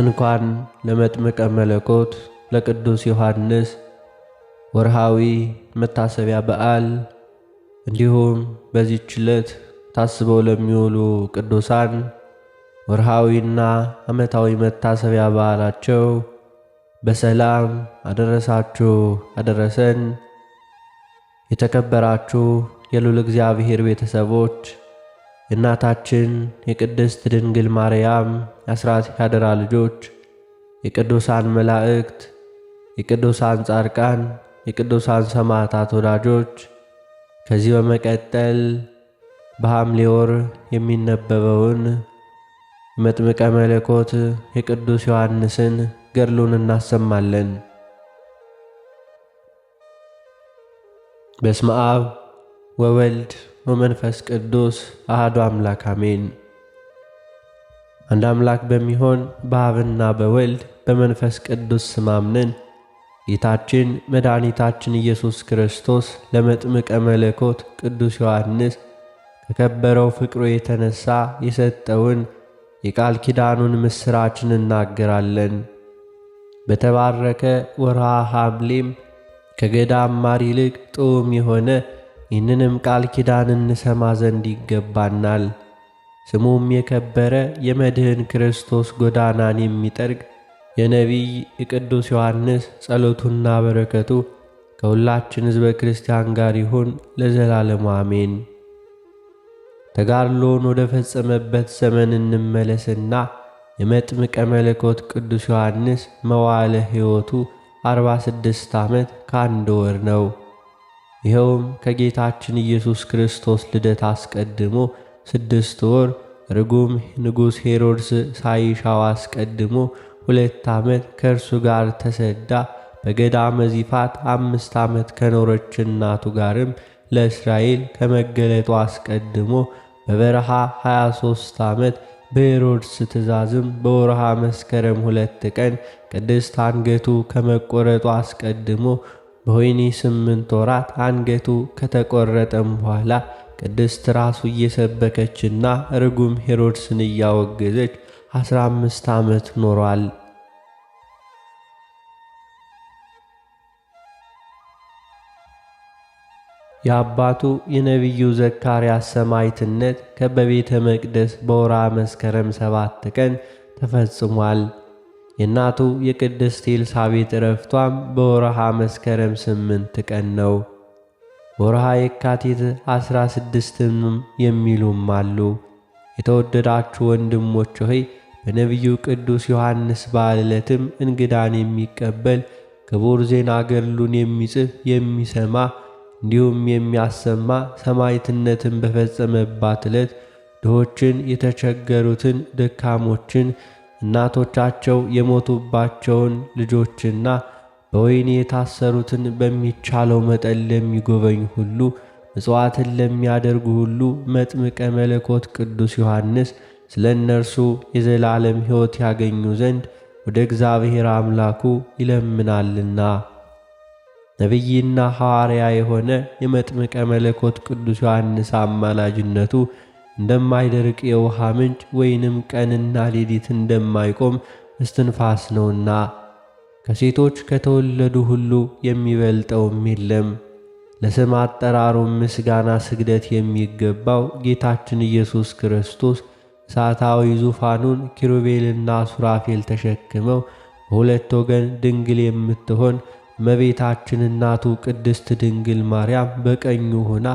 እንኳን ለመጥምቀ መለኮት ለቅዱስ ዮሐንስ ወርሃዊ መታሰቢያ በዓል እንዲሁም በዚህች ዕለት ታስበው ለሚውሉ ቅዱሳን ወርሃዊና ዓመታዊ መታሰቢያ በዓላቸው በሰላም አደረሳችሁ አደረሰን። የተከበራችሁ የልዑል እግዚአብሔር ቤተሰቦች፣ የእናታችን የቅድስት ድንግል ማርያም የአስራት ያደራ ልጆች፣ የቅዱሳን መላእክት፣ የቅዱሳን ጻድቃን፣ የቅዱሳን ሰማዕታት ወዳጆች፣ ከዚህ በመቀጠል በሐምሌ ወር የሚነበበውን የመጥምቀ መለኮት የቅዱስ ዮሐንስን ገድሉን እናሰማለን። በስመ አብ ወወልድ ወመንፈስ ቅዱስ አሐዱ አምላክ አሜን። አንድ አምላክ በሚሆን በአብና በወልድ በመንፈስ ቅዱስ ስም አምነን ጌታችን መድኃኒታችን ኢየሱስ ክርስቶስ ለመጥምቀ መለኮት ቅዱስ ዮሐንስ ከከበረው ፍቅሩ የተነሳ የሰጠውን የቃል ኪዳኑን ምስራችን እናገራለን። በተባረከ ወርሃ ሐምሌም ከገዳም ማር ይልቅ ጥዑም የሆነ ይህንንም ቃል ኪዳን እንሰማ ዘንድ ይገባናል። ስሙም የከበረ የመድህን ክርስቶስ ጎዳናን የሚጠርግ የነቢይ የቅዱስ ዮሐንስ ጸሎቱና በረከቱ ከሁላችን ሕዝበ ክርስቲያን ጋር ይሁን ለዘላለሙ አሜን። ተጋድሎን ወደ ፈጸመበት ዘመን እንመለስና የመጥምቀ መለኮት ቅዱስ ዮሐንስ መዋዕለ ሕይወቱ 46 ዓመት ከአንድ ወር ነው። ይኸውም ከጌታችን ኢየሱስ ክርስቶስ ልደት አስቀድሞ 6 ወር ርጉም ንጉሥ ሄሮድስ ሳይሻው አስቀድሞ 2 ዓመት ከእርሱ ጋር ተሰዳ በገዳመ ዚፋት 5 ዓመት ከኖረች እናቱ ጋርም ለእስራኤል ከመገለጡ አስቀድሞ በበረሃ 23 ዓመት በሄሮድስ ትእዛዝም በወርሃ መስከረም 2 ቀን ቅድስት አንገቱ ከመቆረጡ አስቀድሞ በወህኒ 8 ወራት አንገቱ ከተቆረጠም በኋላ ቅድስት ራሱ እየሰበከችና ርጉም ሄሮድስን እያወገዘች 15 ዓመት ኖሯል። የአባቱ የነቢዩ ዘካርያስ ሰማዕትነት ከበቤተ መቅደስ በወርሃ መስከረም 7 ቀን ተፈጽሟል። የእናቱ የቅድስት ኤልሳቤጥ ዕረፍቷም በወርሃ መስከረም 8 ቀን ነው። ወርሃ የካቲት 16ም የሚሉም አሉ። የተወደዳችሁ ወንድሞች ሆይ በነቢዩ ቅዱስ ዮሐንስ በዓል ዕለትም እንግዳን የሚቀበል ክቡር ዜና ገድሉን የሚጽፍ የሚሰማ እንዲሁም የሚያሰማ ሰማዕትነትን በፈጸመባት ዕለት ድሆችን፣ የተቸገሩትን፣ ደካሞችን፣ እናቶቻቸው የሞቱባቸውን ልጆችና በወህኒ የታሰሩትን በሚቻለው መጠን ለሚጎበኙ ሁሉ ምጽዋትን ለሚያደርጉ ሁሉ መጥምቀ መለኮት ቅዱስ ዮሐንስ ስለ እነርሱ የዘላለም ሕይወት ያገኙ ዘንድ ወደ እግዚአብሔር አምላኩ ይለምናልና። ነቢይና ሐዋርያ የሆነ የመጥምቀ መለኮት ቅዱስ ዮሐንስ አማላጅነቱ እንደማይደርቅ የውሃ ምንጭ ወይንም ቀንና ሌሊት እንደማይቆም እስትንፋስ ነውና ከሴቶች ከተወለዱ ሁሉ የሚበልጠውም የለም። ለስም አጠራሩም ምስጋና ስግደት የሚገባው ጌታችን ኢየሱስ ክርስቶስ እሳታዊ ዙፋኑን ኪሩቤልና ሱራፌል ተሸክመው በሁለት ወገን ድንግል የምትሆን እመቤታችን እናቱ ቅድስት ድንግል ማርያም በቀኙ ሆና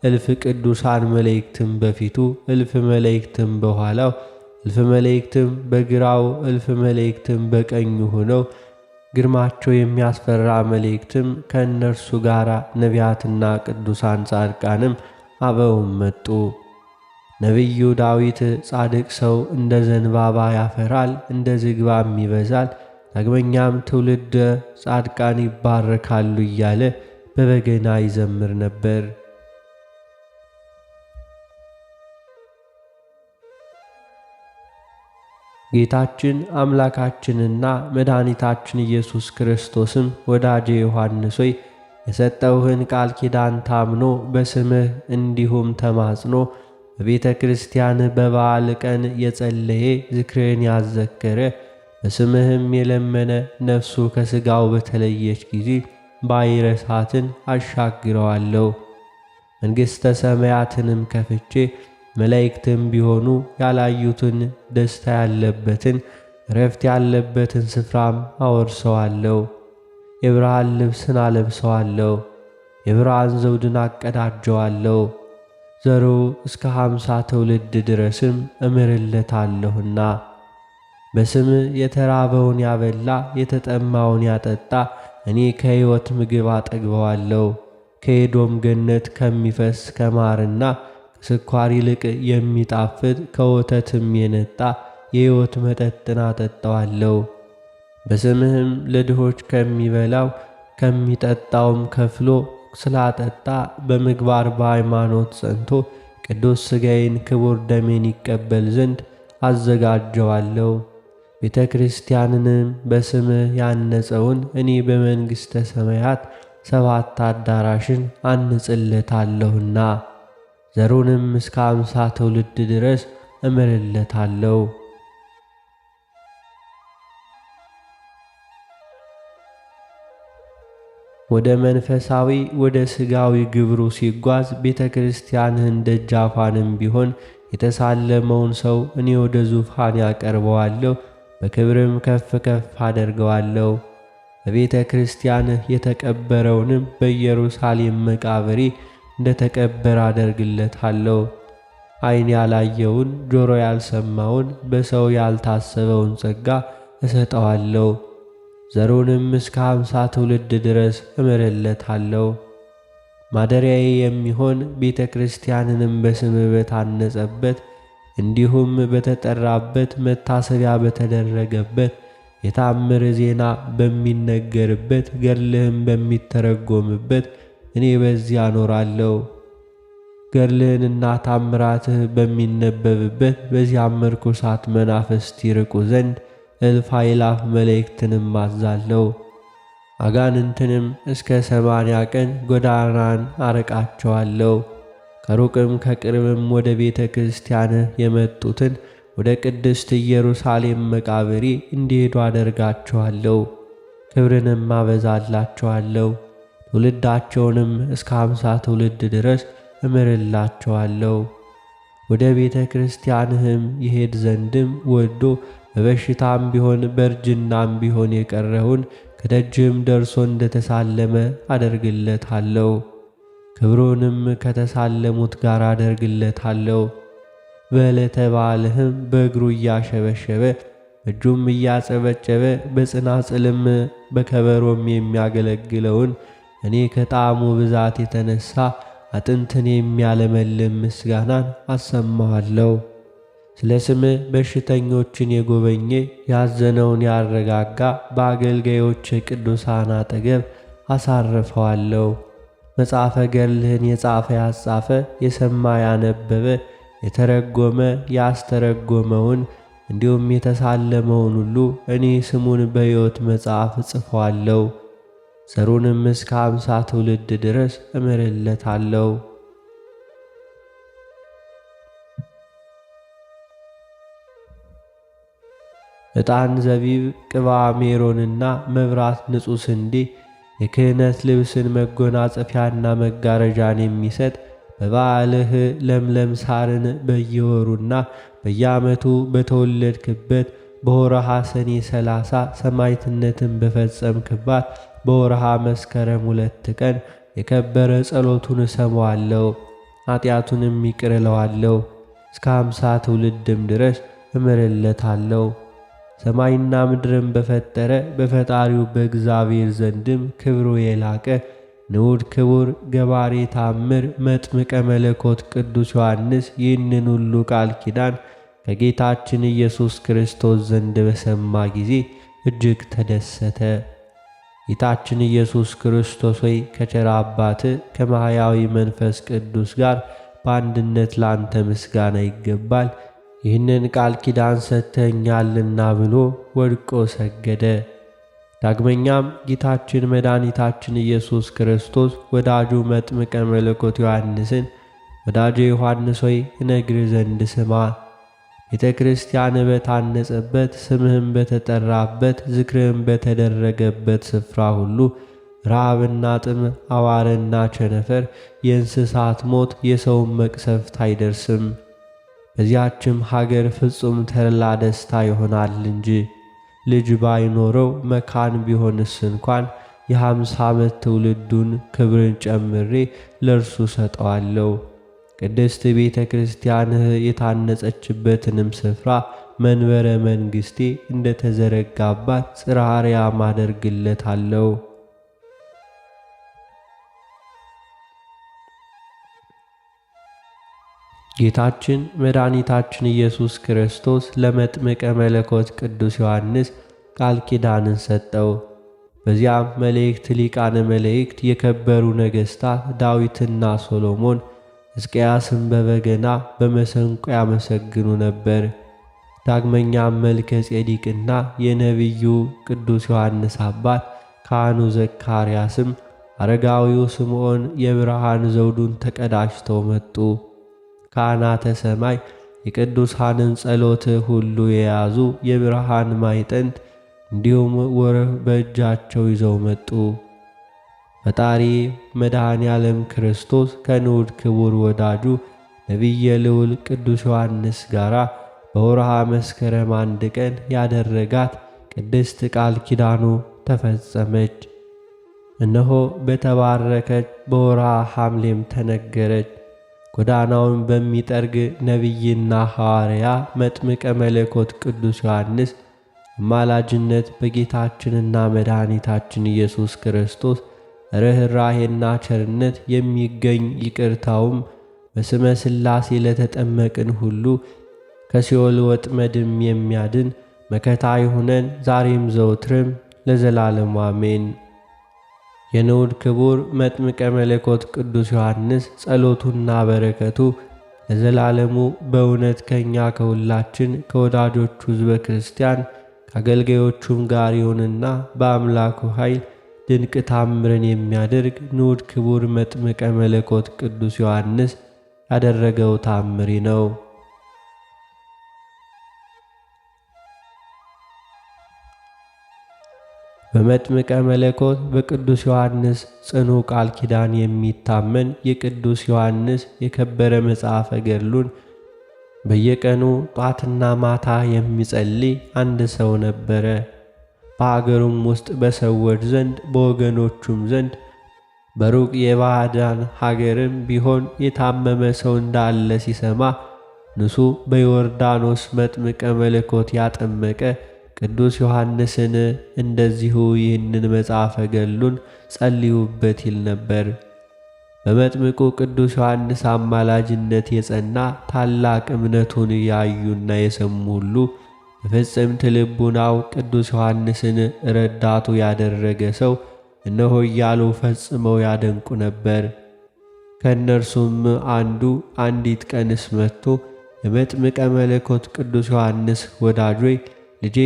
እልፍ ቅዱሳን መላእክትም በፊቱ እልፍ መላእክትም በኋላው እልፍ መላእክትም በግራው እልፍ መላእክትም በቀኙ ሆነው ግርማቸው የሚያስፈራ መላእክትም ከእነርሱ ጋር ነቢያትና ቅዱሳን ጻድቃንም አበውም መጡ። ነቢዩ ዳዊት ጻድቅ ሰው እንደ ዘንባባ ያፈራል፣ እንደ ዝግባም ይበዛል፣ ዳግመኛም ትውልደ ጻድቃን ይባረካሉ እያለ በበገና ይዘምር ነበር። ጌታችን አምላካችንና መድኃኒታችን ኢየሱስ ክርስቶስም ወዳጄ ዮሐንስ ሆይ የሰጠውህን ቃል ኪዳን ታምኖ በስምህ እንዲሁም ተማጽኖ በቤተ ክርስቲያን በበዓል ቀን የጸለየ ዝክርን ያዘከረ በስምህም የለመነ ነፍሱ ከሥጋው በተለየች ጊዜ ባሕረ እሳትን አሻግረዋለሁ። መንግሥተ ሰማያትንም ከፍቼ መላእክትም ቢሆኑ ያላዩትን ደስታ ያለበትን ረፍት ያለበትን ስፍራም አወርሰዋለሁ። የብርሃን ልብስን አለብሰዋለሁ፣ የብርሃን ዘውድን አቀዳጀዋለሁ። ዘሩ እስከ 50 ትውልድ ድረስም እምርለታለሁና። በስምህ የተራበውን ያበላ የተጠማውን ያጠጣ እኔ ከሕይወት ምግብ አጠግበዋለሁ። ከኤዶም ገነት ከሚፈስ ከማርና ከስኳር ይልቅ የሚጣፍጥ ከወተትም የነጣ የሕይወት መጠጥን አጠጣዋለሁ። በስምህም ለድሆች ከሚበላው ከሚጠጣውም ከፍሎ ስላጠጣ በምግባር በሃይማኖት ጸንቶ ቅዱስ ሥጋዬን ክቡር ደሜን ይቀበል ዘንድ አዘጋጀዋለሁ። ቤተ ክርስቲያንንም በስምህ ያነጸውን እኔ በመንግሥተ ሰማያት 7 አዳራሽን አንጽለታለሁና ዘሩንም እስከ 50 ትውልድ ድረስ እምርለታለሁ። ወደ መንፈሳዊ ወደ ሥጋዊ ግብሩ ሲጓዝ ቤተ ክርስቲያንህን ደጃፏንም ቢሆን የተሳለመውን ሰው እኔ ወደ ዙፋን ያቀርበዋለሁ፣ በክብርም ከፍ ከፍ አደርገዋለሁ። በቤተ ክርስቲያንህ የተቀበረውንም በኢየሩሳሌም መቃብሬ እንደ ተቀበረ አደርግለታለሁ። ዓይን ያላየውን ጆሮ ያልሰማውን በሰው ያልታሰበውን ጸጋ እሰጠዋለሁ። ዘሩንም እስከ 50 ትውልድ ድረስ እምርለታለሁ። ማደሪያዬ የሚሆን ቤተ ክርስቲያንንም በስምህ በታነጸበት እንዲሁም በተጠራበት መታሰቢያ በተደረገበት የታምር ዜና በሚነገርበት ገድልህም በሚተረጎምበት እኔ በዚያ አኖራለሁ። ገድልህንና ታምራትህ በሚነበብበት በዚያም ርኩሳት መናፍስት ይርቁ ዘንድ እልፍ አእላፍ መላእክትንም አዛለሁ። አጋንንትንም እስከ 80 ቀን ጎዳናን አርቃቸዋለሁ። ከሩቅም ከቅርብም ወደ ቤተ ክርስቲያንህ የመጡትን ወደ ቅድስት ኢየሩሳሌም መቃብሬ እንዲሄዱ አደርጋቸዋለሁ። ክብርንም አበዛላቸዋለሁ። ትውልዳቸውንም እስከ 50 ትውልድ ድረስ እምርላቸዋለሁ። ወደ ቤተ ክርስቲያንህም ይሄድ ዘንድም ወዶ በበሽታም ቢሆን በእርጅናም ቢሆን የቀረውን ከደጅህም ደርሶ እንደተሳለመ አደርግለታለሁ። ክብሩንም ከተሳለሙት ጋር አደርግለታለሁ። በዕለተ በዓልህም በእግሩ እያሸበሸበ እጁም እያጨበጨበ በጽናጽልም በከበሮም የሚያገለግለውን እኔ ከጣዕሙ ብዛት የተነሣ አጥንትን የሚያለመልም ምስጋናን አሰማዋለሁ። ስለ ስምህ በሽተኞችን የጎበኘ ያዘነውን ያረጋጋ በአገልጋዮች ቅዱሳን አጠገብ አሳርፈዋለሁ። መጽሐፈ ገድልህን የጻፈ ያጻፈ የሰማ ያነበበ የተረጎመ ያስተረጎመውን እንዲሁም የተሳለመውን ሁሉ እኔ ስሙን በሕይወት መጽሐፍ እጽፈዋለሁ። ዘሩንም እስከ 50 ትውልድ ድረስ እምርለታለሁ። ዕጣን፣ ዘቢብ፣ ቅባ ሜሮንና መብራት ንጹሕ ስንዴ የክህነት ልብስን መጎናጸፊያና መጋረጃን የሚሰጥ በበዓልህ ለምለም ሳርን በየወሩና በየዓመቱ በተወለድክበት በወርሃ ሰኔ 30 ሰማዕትነትን በፈጸምክባት በወርሃ መስከረም 2 ቀን የከበረ ጸሎቱን እሰማዋለሁ፣ ኃጢአቱንም ይቅር እለዋለሁ። እስከ 50 ትውልድም ድረስ እምርለታለሁ። ሰማይና ምድርን በፈጠረ በፈጣሪው በእግዚአብሔር ዘንድም ክብሩ የላቀ ንዑድ ክቡር ገባሬ ታምር መጥምቀ መለኮት ቅዱስ ዮሐንስ ይህንን ሁሉ ቃል ኪዳን ከጌታችን ኢየሱስ ክርስቶስ ዘንድ በሰማ ጊዜ እጅግ ተደሰተ። ጌታችን ኢየሱስ ክርስቶስ ሆይ ከቸር አባትህ ከማሕያዊ መንፈስ ቅዱስ ጋር በአንድነት ላንተ ምስጋና ይገባል፣ ይህንን ቃል ኪዳን ሰጥተኛልና ብሎ ወድቆ ሰገደ። ዳግመኛም ጌታችን መድኃኒታችን ኢየሱስ ክርስቶስ ወዳጁ መጥምቀ መለኮት ዮሐንስን ወዳጄ ዮሐንስ ሆይ እነግርህ ዘንድ ስማ፣ ቤተ ክርስቲያን በታነጸበት ስምህም በተጠራበት ዝክርህም በተደረገበት ስፍራ ሁሉ ረሃብና ጥም፣ አዋርና ቸነፈር፣ የእንስሳት ሞት፣ የሰውም መቅሰፍት አይደርስም። በዚያችም ሀገር ፍጹም ተድላ ደስታ ይሆናል እንጂ። ልጅ ባይኖረው መካን ቢሆንስ እንኳን የ50 ዓመት ትውልዱን ክብርን ጨምሬ ለእርሱ ሰጠዋለሁ። ቅድስት ቤተ ክርስቲያንህ የታነጸችበትንም ስፍራ መንበረ መንግሥቴ እንደ ተዘረጋባት ጽርሐ አርያም አደርግለታለሁ። ጌታችን መድኃኒታችን ኢየሱስ ክርስቶስ ለመጥምቀ መለኮት ቅዱስ ዮሐንስ ቃል ኪዳንን ሰጠው። በዚያም መላእክት፣ ሊቃነ መላእክት፣ የከበሩ ነገሥታት ዳዊትና ሶሎሞን ሕዝቅያስም በበገና በመሰንቆ ያመሰግኑ ነበር። ዳግመኛም መልከ ጼዴቅና የነቢዩ ቅዱስ ዮሐንስ አባት ካህኑ ዘካርያስም አረጋዊው ስምዖን የብርሃን ዘውዱን ተቀዳጅተው መጡ። ካህናተ ሰማይ የቅዱሳንን ጸሎት ሁሉ የያዙ የብርሃን ማዕጠንት እንዲሁም ወርህ በእጃቸው ይዘው መጡ። ፈጣሪ መድኃኔ ዓለም ክርስቶስ ከንዑድ ክቡር ወዳጁ ነቢየ ልዑል ቅዱስ ዮሐንስ ጋር በወርሃ መስከረም 1 ቀን ያደረጋት ቅድስት ቃል ኪዳኑ ተፈጸመች። እነሆ በተባረከች በወርሃ ሐምሌም ተነገረች። ጎዳናውን በሚጠርግ ነቢይና ሐዋርያ መጥምቀ መለኮት ቅዱስ ዮሐንስ አማላጅነት በጌታችንና መድኃኒታችን ኢየሱስ ክርስቶስ ርኅራኄና ቸርነት የሚገኝ ይቅርታውም በስመ ሥላሴ ለተጠመቅን ሁሉ ከሲኦል ወጥመድም የሚያድን መከታ ይሁነን ዛሬም ዘውትርም ለዘላለሙ አሜን። የንዑድ ክቡር መጥምቀ መለኮት ቅዱስ ዮሐንስ ጸሎቱና በረከቱ ለዘላለሙ በእውነት ከእኛ ከሁላችን ከወዳጆቹ ሕዝበ ክርስቲያን ከአገልጋዮቹም ጋር ይሁንና በአምላኩ ኃይል ድንቅ ታምርን የሚያደርግ ንዑድ ክቡር መጥምቀ መለኮት ቅዱስ ዮሐንስ ያደረገው ታምሪ ነው። በመጥምቀ መለኮት በቅዱስ ዮሐንስ ጽኑ ቃል ኪዳን የሚታመን የቅዱስ ዮሐንስ የከበረ መጽሐፈ ገድሉን በየቀኑ ጧትና ማታ የሚጸልይ አንድ ሰው ነበረ። በአገሩም ውስጥ በሰዎች ዘንድ በወገኖቹም ዘንድ በሩቅ የባዕዳን ሀገርም ቢሆን የታመመ ሰው እንዳለ ሲሰማ ንሱ በዮርዳኖስ መጥምቀ መለኮት ያጠመቀ ቅዱስ ዮሐንስን እንደዚሁ ይህንን መጽሐፈ ገድሉን ጸልዩበት ይል ነበር። በመጥምቁ ቅዱስ ዮሐንስ አማላጅነት የጸና ታላቅ እምነቱን ያዩና የሰሙ ሁሉ በፍጽምት ልቡናው ቅዱስ ዮሐንስን ረዳቱ ያደረገ ሰው እነሆ እያሉ ፈጽመው ያደንቁ ነበር። ከእነርሱም አንዱ አንዲት ቀንስ መጥቶ የመጥምቀ መለኮት ቅዱስ ዮሐንስ ወዳጅ ሆይ ልጄ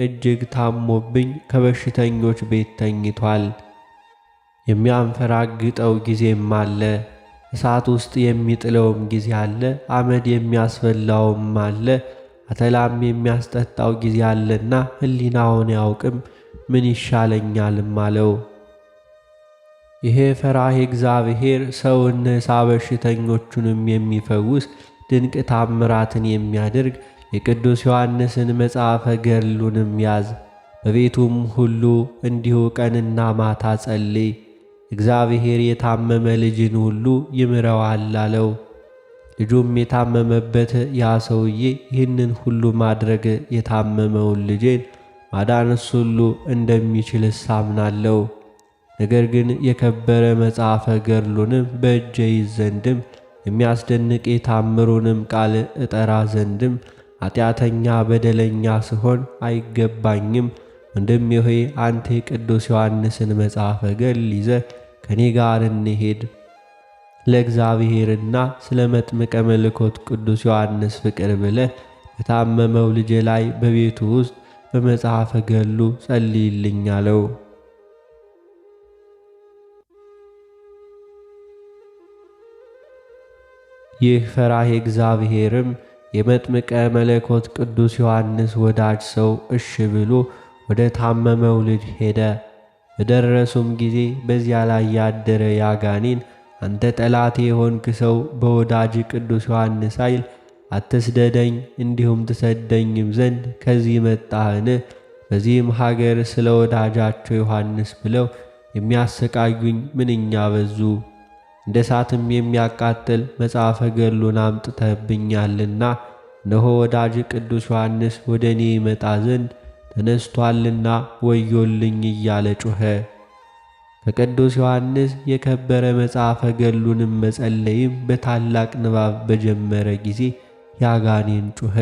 እጅግ ታሞብኝ ከበሽተኞች ቤት ተኝቷል። የሚያንፈራግጠው ጊዜም አለ፣ እሳት ውስጥ የሚጥለውም ጊዜ አለ፣ አመድ የሚያስፈላውም አለ፣ አተላም የሚያስጠጣው ጊዜ አለና ሕሊናውን ያውቅም ምን ይሻለኛልም አለው። ይሄ ፈራሄ እግዚአብሔር ሰውን ነፃ በሽተኞቹንም የሚፈውስ ድንቅ ታምራትን የሚያደርግ የቅዱስ ዮሐንስን መጽሐፈ ገድሉንም ያዝ። በቤቱም ሁሉ እንዲሁ ቀንና ማታ ጸልይ፣ እግዚአብሔር የታመመ ልጅን ሁሉ ይምረዋል አለው። ልጁም የታመመበት ያ ሰውዬ ይህንን ሁሉ ማድረግ የታመመውን ልጄን ማዳንስ ሁሉ እንደሚችል አምናለሁ። ነገር ግን የከበረ መጽሐፈ ገድሉንም በእጄ ይዝ ዘንድም የሚያስደንቅ የታምሩንም ቃል እጠራ ዘንድም ኃጢአተኛ በደለኛ ስሆን አይገባኝም። ወንድሜ ሆይ አንተ የቅዱስ ዮሐንስን መጽሐፈ ገድል ይዘህ ከኔ ጋር እንሄድ። ለእግዚአብሔርና ስለ መጥምቀ መለኮት ቅዱስ ዮሐንስ ፍቅር ብለህ በታመመው ልጄ ላይ በቤቱ ውስጥ በመጽሐፈ ገድሉ ጸልይልኝ አለው። ይህ ፈራሄ እግዚአብሔርም የመጥምቀ መለኮት ቅዱስ ዮሐንስ ወዳጅ ሰው እሺ ብሎ ወደ ታመመው ልጅ ሄደ። በደረሱም ጊዜ በዚያ ላይ ያደረ ያጋኔን አንተ ጠላቴ የሆንክ ሰው በወዳጅ ቅዱስ ዮሐንስ ኃይል አትስደደኝ፣ እንዲሁም ትሰደኝም ዘንድ ከዚህ መጣህን? በዚህም ሀገር ስለ ወዳጃቸው ዮሐንስ ብለው የሚያሰቃዩኝ ምንኛ በዙ። እንደ እሳትም የሚያቃጥል መጽሐፈ ገድሉን አምጥተህብኛልና እነሆ ወዳጅ ቅዱስ ዮሐንስ ወደ እኔ ይመጣ ዘንድ ተነስቶአልና ወዮልኝ እያለ ጮኸ። ከቅዱስ ዮሐንስ የከበረ መጽሐፈ ገድሉንም መጸለይም በታላቅ ንባብ በጀመረ ጊዜ ያጋኔን ጮኸ።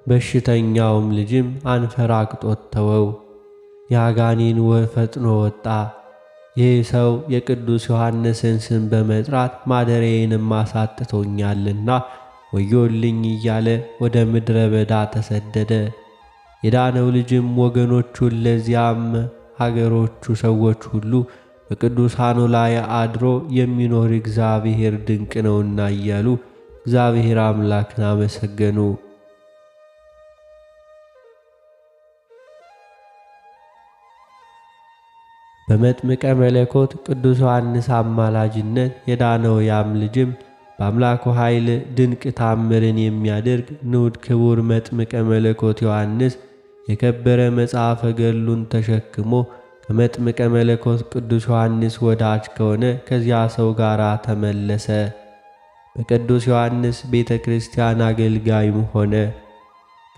በሽተኛውም ልጅም አንፈራግጦት ተወው። ያጋኔን ፈጥኖ ወጣ። ይህ ሰው የቅዱስ ዮሐንስን ስም በመጥራት ማደሪያዬንም አሳጥቶኛልና ወዮልኝ እያለ ወደ ምድረ በዳ ተሰደደ። የዳነው ልጅም ወገኖቹን ለዚያም ሀገሮቹ ሰዎች ሁሉ በቅዱሳኑ ላይ አድሮ የሚኖር እግዚአብሔር ድንቅ ነውና እያሉ እግዚአብሔር አምላክን አመሰገኑ። በመጥምቀ መለኮት ቅዱስ ዮሐንስ አማላጅነት የዳነው ያም ልጅም በአምላኩ ኃይል ድንቅ ታምርን የሚያደርግ ንዑድ ክቡር መጥምቀ መለኮት ዮሐንስ የከበረ መጽሐፈ ገድሉን ተሸክሞ ከመጥምቀ መለኮት ቅዱስ ዮሐንስ ወዳጅ ከሆነ ከዚያ ሰው ጋር ተመለሰ። በቅዱስ ዮሐንስ ቤተ ክርስቲያን አገልጋይም ሆነ።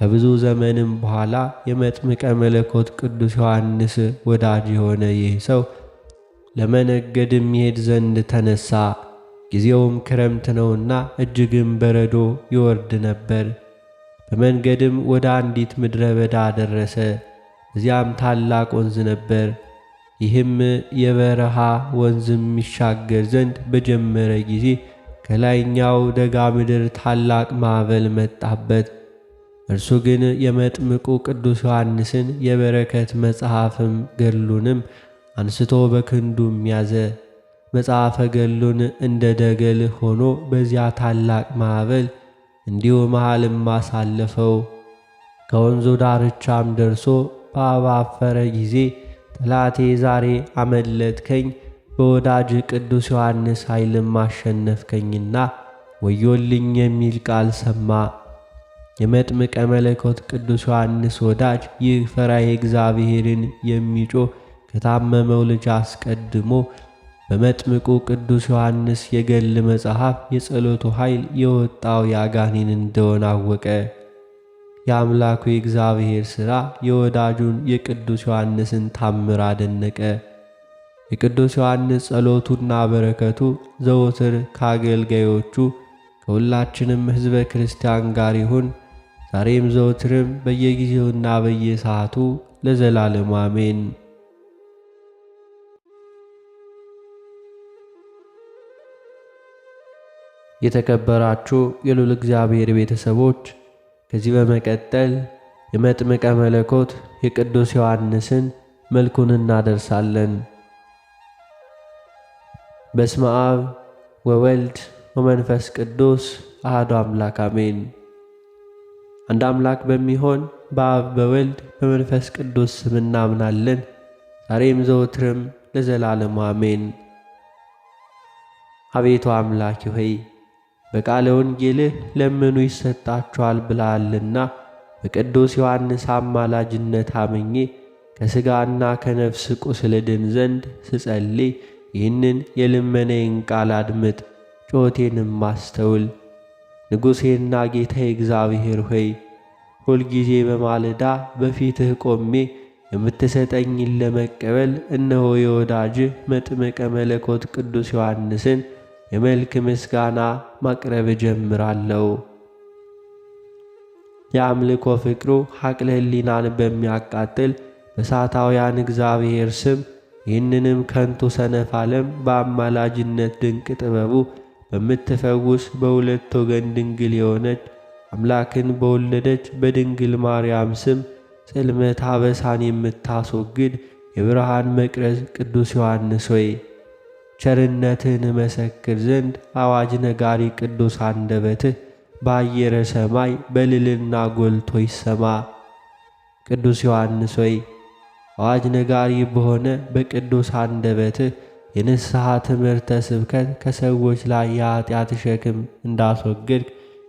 ከብዙ ዘመንም በኋላ የመጥምቀ መለኮት ቅዱስ ዮሐንስ ወዳጅ የሆነ ይህ ሰው ለመነገድም ይሄድ ዘንድ ተነሳ። ጊዜውም ክረምት ነውና እጅግም በረዶ ይወርድ ነበር። በመንገድም ወደ አንዲት ምድረ በዳ ደረሰ። እዚያም ታላቅ ወንዝ ነበር። ይህም የበረሃ ወንዝም ይሻገር ዘንድ በጀመረ ጊዜ ከላይኛው ደጋ ምድር ታላቅ ማዕበል መጣበት። እርሱ ግን የመጥምቁ ቅዱስ ዮሐንስን የበረከት መጽሐፍም ገድሉንም አንስቶ በክንዱም ያዘ። መጽሐፈ ገድሉን እንደ ደገል ሆኖ በዚያ ታላቅ ማዕበል እንዲሁ መሃልም አሳለፈው። ከወንዙ ዳርቻም ደርሶ ባባፈረ ጊዜ ጠላቴ ዛሬ አመለጥከኝ፣ በወዳጅ ቅዱስ ዮሐንስ ኃይልም አሸነፍከኝና ወዮልኝ የሚል ቃል ሰማ። የመጥምቀ መለኮት ቅዱስ ዮሐንስ ወዳጅ ይህ ፈራሄ እግዚአብሔርን የሚጮህ ከታመመው ልጅ አስቀድሞ በመጥምቁ ቅዱስ ዮሐንስ የገድል መጽሐፍ የጸሎቱ ኃይል የወጣው ያጋኔን እንደሆነ አወቀ። የአምላኩ የእግዚአብሔር ሥራ የወዳጁን የቅዱስ ዮሐንስን ታምር አደነቀ። የቅዱስ ዮሐንስ ጸሎቱና በረከቱ ዘወትር ከአገልጋዮቹ ከሁላችንም ሕዝበ ክርስቲያን ጋር ይሁን፣ ዛሬም ዘወትርም በየጊዜውና በየሰዓቱ ለዘላለሙ አሜን። የተከበራችሁ የልዑል እግዚአብሔር ቤተሰቦች፣ ከዚህ በመቀጠል የመጥምቀ መለኮት የቅዱስ ዮሐንስን መልኩን እናደርሳለን። በስመ አብ ወወልድ ወመንፈስ ቅዱስ አሐዱ አምላክ አሜን። አንድ አምላክ በሚሆን በአብ በወልድ በመንፈስ ቅዱስ ስም እናምናለን፣ ዛሬም ዘወትርም ለዘላለሙ አሜን። አቤቱ አምላክ ሆይ በቃለ ወንጌልህ ለምኑ ይሰጣችኋል ብለሃልና በቅዱስ ዮሐንስ አማላጅነት አምኜ ከሥጋና ከነፍስ ቁስል ድን ዘንድ ስጸልይ ይህንን የልመናዬን ቃል አድምጥ፣ ጮቴንም አስተውል። ንጉሴና ጌታዬ እግዚአብሔር ሆይ ሁልጊዜ በማለዳ በፊትህ ቆሜ የምትሰጠኝን ለመቀበል እነሆ የወዳጅህ መጥምቀ መለኮት ቅዱስ ዮሐንስን የመልክ ምስጋና ማቅረብ ጀምራለሁ። የአምልኮ ፍቅሩ ሐቅለ ሕሊናን በሚያቃጥል በሳታውያን እግዚአብሔር ስም ይህንንም ከንቱ ሰነፍ ዓለም በአማላጅነት ድንቅ ጥበቡ በምትፈውስ በሁለት ወገን ድንግል የሆነች አምላክን በወለደች በድንግል ማርያም ስም ጽልመት አበሳን የምታስወግድ የብርሃን መቅረዝ ቅዱስ ዮሐንስ ሆይ ቸርነትህን መሰክር ዘንድ አዋጅ ነጋሪ ቅዱስ አንደበትህ በአየረ ሰማይ በልልና ጎልቶ ይሰማ። ቅዱስ ዮሐንስ ሆይ አዋጅ ነጋሪ በሆነ በቅዱስ አንደበትህ የንስሐ ትምህርተ ስብከት ከሰዎች ላይ የኀጢአት ሸክም እንዳስወግድ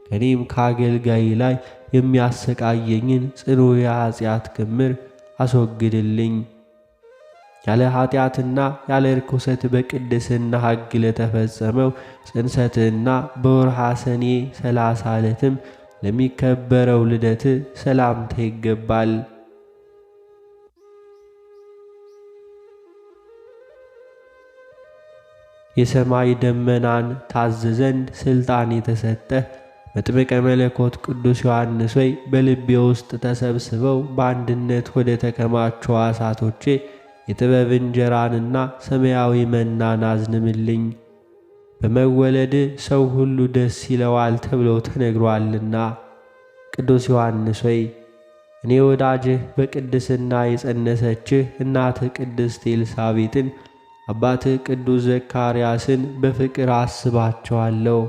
ከኔም ከአገልጋይ ላይ የሚያሰቃየኝን ጽኑ የኀጢአት ክምር አስወግድልኝ። ያለ ኀጢአትና ያለ ርኩሰት በቅድስና ሕግ ለተፈጸመው ጽንሰትህና በወርሃ ሰኔ 30 ዕለትም ለሚከበረው ልደት ሰላምታ ይገባል። የሰማይ ደመናን ታዝ ዘንድ ሥልጣን የተሰጠህ መጥምቀ መለኮት ቅዱስ ዮሐንስ ሆይ በልቤ ውስጥ ተሰብስበው በአንድነት ወደ ተከማቹ ሕዋሳቶቼ የጥበብ እንጀራንና ሰማያዊ መናን አዝንምልኝ። በመወለድ ሰው ሁሉ ደስ ይለዋል ተብሎ ተነግሯልና። ቅዱስ ዮሐንስ ሆይ እኔ ወዳጅህ በቅድስና የጸነሰችህ እናትህ ቅድስት ኤልሳቤጥን አባትህ ቅዱስ ዘካርያስን በፍቅር አስባቸዋለሁ።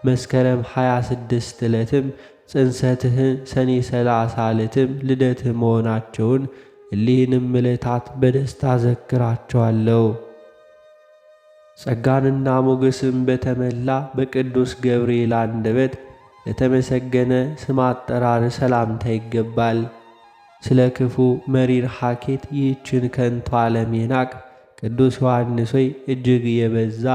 መስከረም 26 ዕለትም ጽንሰትህን፣ ሰኔ 30 ዕለትም ልደትህ መሆናቸውን እሊህንም ዕለታት በደስታ ዘክራቸዋለሁ። ጸጋንና ሞገስም በተመላ በቅዱስ ገብርኤል አንደበት ለተመሰገነ ስም አጠራር ሰላምታ ይገባል። ስለ ክፉ መሪር ሐኬት ይህችን ከንቱ ዓለም የናቅ ቅዱስ ዮሐንስ ሆይ እጅግ የበዛ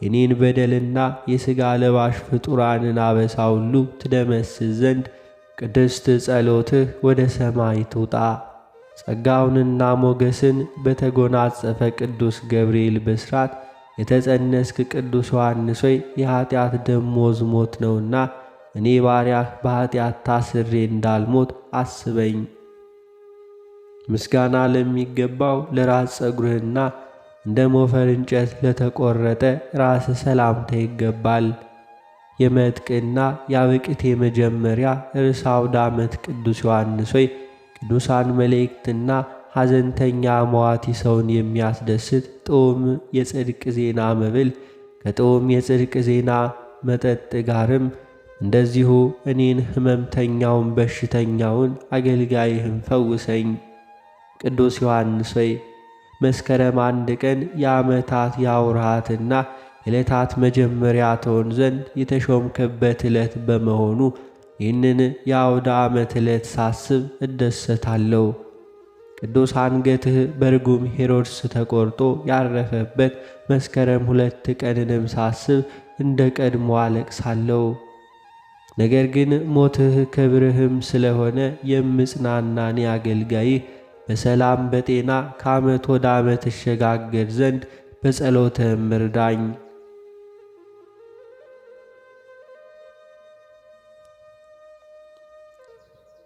የኔን በደልና የሥጋ ለባሽ ፍጡራንን አበሳ ሁሉ ትደመስስ ዘንድ ቅድስት ጸሎትህ ወደ ሰማይ ትውጣ። ጸጋውንና ሞገስን በተጎናጸፈ ቅዱስ ገብርኤል ብስራት የተጸነስክ ቅዱስ ዮሐንስ ሆይ የኀጢአት ደሞዝ ሞት ነውና እኔ ባሪያህ በኀጢአት ታስሬ እንዳልሞት አስበኝ። ምስጋና ለሚገባው ለራስ ጸጉርህና እንደ ሞፈር እንጨት ለተቆረጠ ራስ ሰላምታ ይገባል። የመጥቅና የአብቅቴ መጀመሪያ ርዕሰ አውደ ዓመት ቅዱስ ዮሐንስ ሆይ ቅዱሳን መላእክትና ሐዘንተኛ መዋቲ ሰውን የሚያስደስት ጥዑም የጽድቅ ዜና መብል ከጥዑም የጽድቅ ዜና መጠጥ ጋርም እንደዚሁ እኔን ሕመምተኛውን በሽተኛውን አገልጋይህን ፈውሰኝ። ቅዱስ ዮሐንስ ሆይ መስከረም 1 ቀን የዓመታት የአውራሃትና የዕለታት መጀመሪያ ትሆን ዘንድ የተሾምክበት ዕለት በመሆኑ ይህንን የአውደ ዓመት ዕለት ሳስብ እደሰታለሁ። ቅዱስ አንገትህ በርጉም ሄሮድስ ተቆርጦ ያረፈበት መስከረም 2 ቀንንም ሳስብ እንደ ቀድሞ አለቅሳለሁ። ነገር ግን ሞትህ ክብርህም ስለሆነ የምጽናናኔ አገልጋይህ በሰላም በጤና ከዓመት ወደ ዓመት እሸጋገር ዘንድ በጸሎትህም እርዳኝ።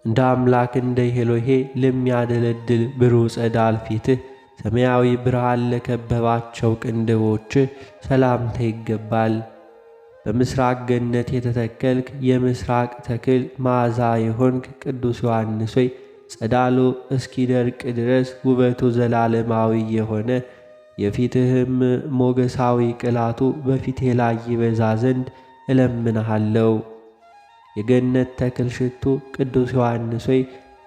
እንደ አምላክ እንደ ኤሎሄ ለሚያደለድል ብሩህ ጸዳል ፊትህ ሰማያዊ ብርሃን ለከበባቸው ቅንድቦችህ ሰላምታ ይገባል። በምስራቅ ገነት የተተከልክ የምስራቅ ተክል መዓዛ የሆንክ ቅዱስ ዮሐንስ ሆይ ጸዳሉ እስኪደርቅ ድረስ ውበቱ ዘላለማዊ የሆነ የፊትህም ሞገሳዊ ቅላቱ በፊቴ ላይ ይበዛ ዘንድ እለምንሃለሁ። የገነት ተክል ሽቱ ቅዱስ ዮሐንስ ሆይ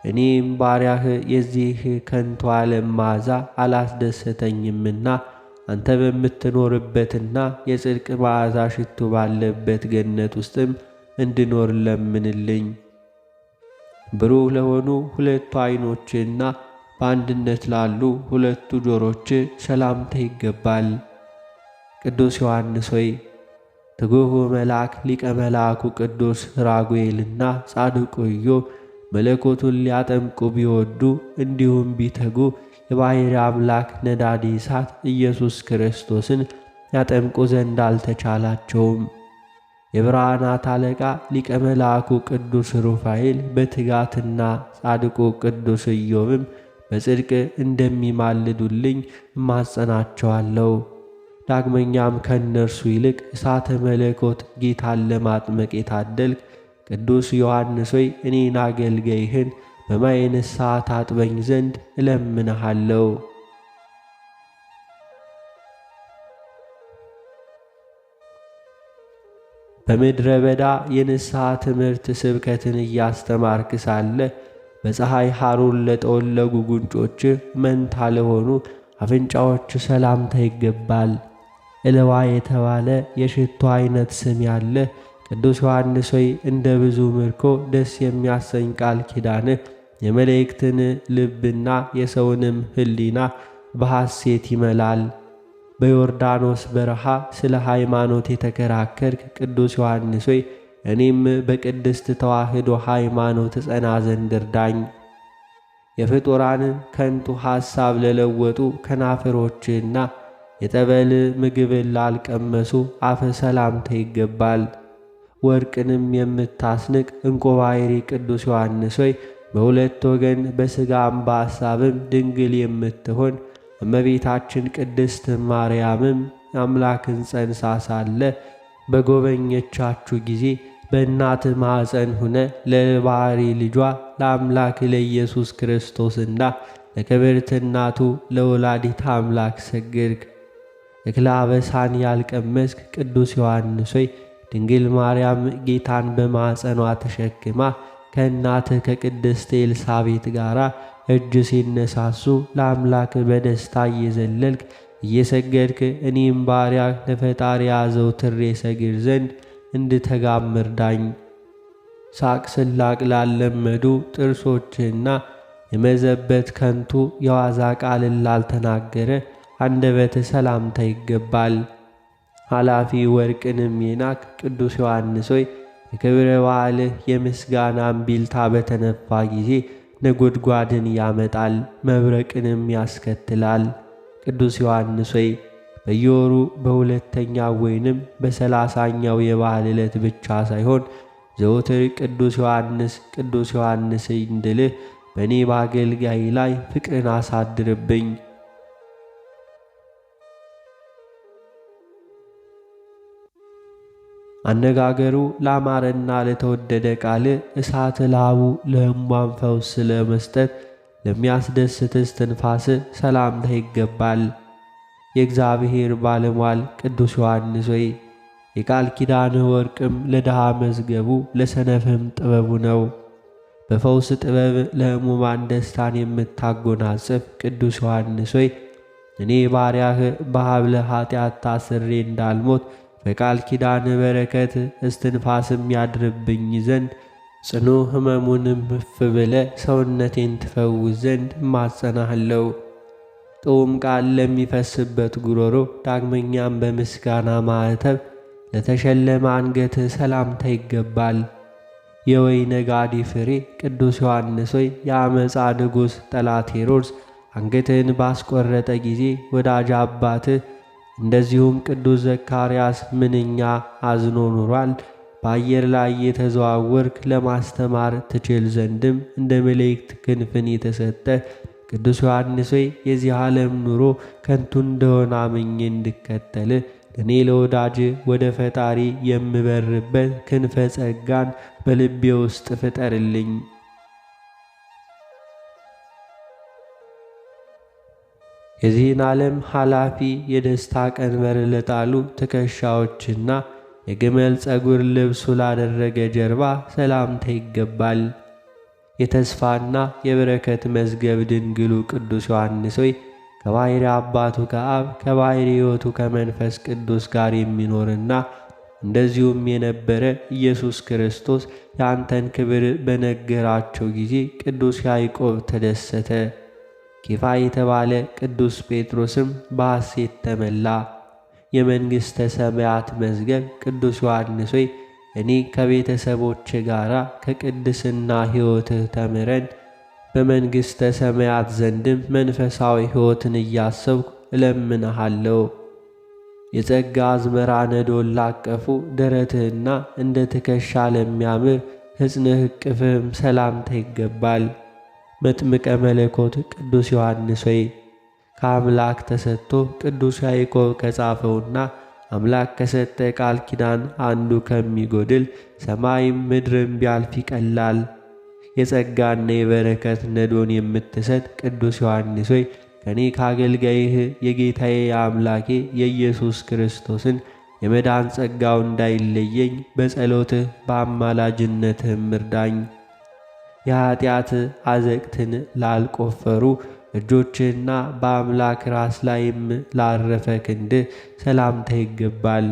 እኔም ባሪያህ የዚህ ከንቱ ዓለም መዓዛ አላስደሰተኝምና አንተ በምትኖርበትና የጽድቅ መዓዛ ሽቱ ባለበት ገነት ውስጥም እንድኖር ለምንልኝ። ብሩህ ለሆኑ ሁለቱ ዓይኖችና በአንድነት ላሉ ሁለቱ ጆሮች ሰላምታ ይገባል። ቅዱስ ዮሐንስ ሆይ ትጉህ መልአክ ሊቀ መልአኩ ቅዱስ ራጉኤልና ጻድቁ ኢዮብ መለኮቱን ሊያጠምቁ ቢወዱ እንዲሁም ቢተጉ የባሕርይ አምላክ ነዳዲ እሳት ኢየሱስ ክርስቶስን ያጠምቁ ዘንድ አልተቻላቸውም። የብርሃናት አለቃ ሊቀ መልአኩ ቅዱስ ሩፋኤል በትጋትና ጻድቁ ቅዱስ ኢዮብም በጽድቅ እንደሚማልዱልኝ እማጸናቸዋለሁ። ዳግመኛም ከእነርሱ ይልቅ እሳተ መለኮት ጌታን ለማጥመቅ የታደልክ ቅዱስ ዮሐንስ ሆይ እኔን አገልጋይህን በማየ ንስሐ ታጥበኝ ዘንድ እለምንሃለሁ። በምድረ በዳ የንስሐ ትምህርት ስብከትን እያስተማርክ ሳለ በፀሐይ ሐሩር ለጠወለጉ ጉንጮች መንታ ለሆኑ አፍንጫዎች ሰላምታ ይገባል። እልዋ የተባለ የሽቶ ዓይነት ስም ያለ ቅዱስ ዮሐንስ ሆይ እንደ ብዙ ምርኮ ደስ የሚያሰኝ ቃል ኪዳንህ የመላእክትን ልብና የሰውንም ሕሊና በሐሴት ይመላል። በዮርዳኖስ በረሃ ስለ ሃይማኖት የተከራከርክ ቅዱስ ዮሐንስ ሆይ እኔም በቅድስት ተዋሕዶ ሃይማኖት እጸና ዘንድ እርዳኝ። የፍጡራንን ከንቱ ሐሳብ ለለወጡ ከናፍሮችና የጠበል ምግብን ላልቀመሱ አፈ ሰላምታ ይገባል። ወርቅንም የምታስንቅ ዕንቆ ባሕሪ ቅዱስ ዮሐንስ ሆይ በሁለት ወገን በሥጋም በሐሳብም ድንግል የምትሆን እመቤታችን ቅድስት ማርያምም አምላክን ጸንሳ ሳለ በጎበኘቻችሁ ጊዜ በእናት ማኅፀን ሁነ ለባሕሪ ልጇ ለአምላክ ለኢየሱስ ክርስቶስና ለክብርት እናቱ ለወላዲተ አምላክ ሰገድክ። እክለ አበሳን ያልቀመስክ ቅዱስ ዮሐንስ ሆይ ድንግል ማርያም ጌታን በማኅፀኗ ተሸክማ ከእናትህ ከቅድስት ኤልሳቤጥ ጋር እጅ ሲነሳሱ ለአምላክ በደስታ እየዘለልክ እየሰገድክ እኔም ባሪያህ ለፈጣሪ አዘውትሬ ሰግድ ዘንድ እንድተጋም እርዳኝ። ሳቅ ስላቅ ላለመዱ ጥርሶችህና የመዘበት ከንቱ የዋዛ ቃልን ላልተናገረ አንደበት ሰላምታ ይገባል። ኃላፊ ወርቅንም የናክ ቅዱስ ዮሐንስ ሆይ የክብረ በዓልህ የምስጋና እምቢልታ በተነፋ ጊዜ ነጎድጓድን ያመጣል፣ መብረቅንም ያስከትላል። ቅዱስ ዮሐንስ ሆይ በየወሩ በሁለተኛው ወይንም በ30ኛው የበዓል ዕለት ብቻ ሳይሆን ዘወትር ቅዱስ ዮሐንስ እንድልህ በእኔ በአገልጋይ ላይ ፍቅርን አሳድርብኝ። አነጋገሩ ላማረና ለተወደደ ቃል እሳት ላቡ ለሕሙማን ፈውስ ለመስጠት ለሚያስደስት እስትንፋስ ሰላምታ ይገባል። የእግዚአብሔር ባለሟል ቅዱስ ዮሐንስ ሆይ የቃል ኪዳንህ ወርቅም ለድሃ መዝገቡ ለሰነፍም ጥበቡ ነው። በፈውስ ጥበብ ለሕሙማን ደስታን የምታጎናጽፍ ቅዱስ ዮሐንስ ሆይ እኔ ባሪያህ በሀብለ ኃጢአት ታስሬ እንዳልሞት በቃል ኪዳን በረከት እስትንፋስም ያድርብኝ ዘንድ ጽኑ ሕመሙንም እፍ ብለ ሰውነቴን ትፈውስ ዘንድ እማጸናሃለሁ። ጥዑም ቃል ለሚፈስበት ጉሮሮ ዳግመኛም በምስጋና ማዕተብ ለተሸለመ አንገትህ ሰላምታ ይገባል። የወይነ ጋዲ ፍሬ ቅዱስ ዮሐንስ ሆይ የአመፃ ንጉሥ ጠላት ሄሮድስ አንገትህን ባስቆረጠ ጊዜ ወዳጅ አባትህ እንደዚሁም ቅዱስ ዘካርያስ ምንኛ አዝኖ ኑሯል። በአየር ላይ የተዘዋወርክ ለማስተማር ትችል ዘንድም እንደ መላእክት ክንፍን የተሰጠ ቅዱስ ዮሐንስ ሆይ የዚህ ዓለም ኑሮ ከንቱ እንደሆነ አምኜ እንድከተል እኔ ለወዳጅ ወደ ፈጣሪ የምበርበት ክንፈ ጸጋን በልቤ ውስጥ ፍጠርልኝ። የዚህን ዓለም ኃላፊ የደስታ ቀንበር ለጣሉ ትከሻዎችና የግመል ጸጉር ልብሱ ላደረገ ጀርባ ሰላምታ ይገባል። የተስፋና የበረከት መዝገብ ድንግሉ ቅዱስ ዮሐንስ ሆይ ከባሕሪ አባቱ ከአብ ከባሕሪ ሕይወቱ ከመንፈስ ቅዱስ ጋር የሚኖርና እንደዚሁም የነበረ ኢየሱስ ክርስቶስ የአንተን ክብር በነገራቸው ጊዜ ቅዱስ ያዕቆብ ተደሰተ። ኬፋ የተባለ ቅዱስ ጴጥሮስም በሐሴት ተመላ። የመንግሥተ ሰማያት መዝገብ ቅዱስ ዮሐንስ ሆይ እኔ ከቤተሰቦች ጋር ከቅድስና ሕይወትህ ተምረን በመንግሥተ ሰማያት ዘንድም መንፈሳዊ ሕይወትን እያሰብኩ እለምንሃለሁ። የጸጋ አዝመራ ነዶን ላቀፉ ደረትህና እንደ ትከሻ ለሚያምር ሕፅንህ እቅፍህም ሰላምታ ይገባል። መጥምቀ መለኮት ቅዱስ ዮሐንስ ሆይ ከአምላክ ተሰጥቶ ቅዱስ ያዕቆብ ከጻፈውና አምላክ ከሰጠ ቃል ኪዳን አንዱ ከሚጎድል ሰማይም ምድርም ቢያልፍ ይቀላል። የጸጋና የበረከት ነዶን የምትሰጥ ቅዱስ ዮሐንስ ሆይ ከኔ ከአገልጋይህ የጌታዬ የአምላኬ የኢየሱስ ክርስቶስን የመዳን ጸጋው እንዳይለየኝ በጸሎትህ በአማላጅነትህም እርዳኝ። የኀጢአት አዘቅትን ላልቆፈሩ እጆችህና በአምላክ ራስ ላይም ላረፈ ክንድህ ሰላምታ ይገባል።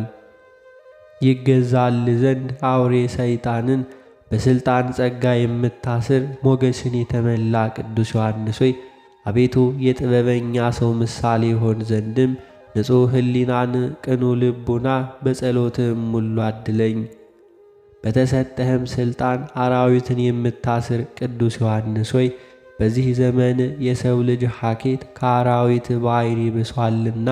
ይገዛል ዘንድ አውሬ ሰይጣንን በሥልጣን ጸጋ የምታስር ሞገስን የተመላ ቅዱስ ዮሐንስ ሆይ አቤቱ የጥበበኛ ሰው ምሳሌ ይሆን ዘንድም ንጹሕ ሕሊናን ቅኑ ልቡና በጸሎትህም ሁሉ አድለኝ። በተሰጠህም ሥልጣን አራዊትን የምታስር ቅዱስ ዮሐንስ ሆይ በዚህ ዘመን የሰው ልጅ ሐኬት ከአራዊት ባሕሪ ብሷልና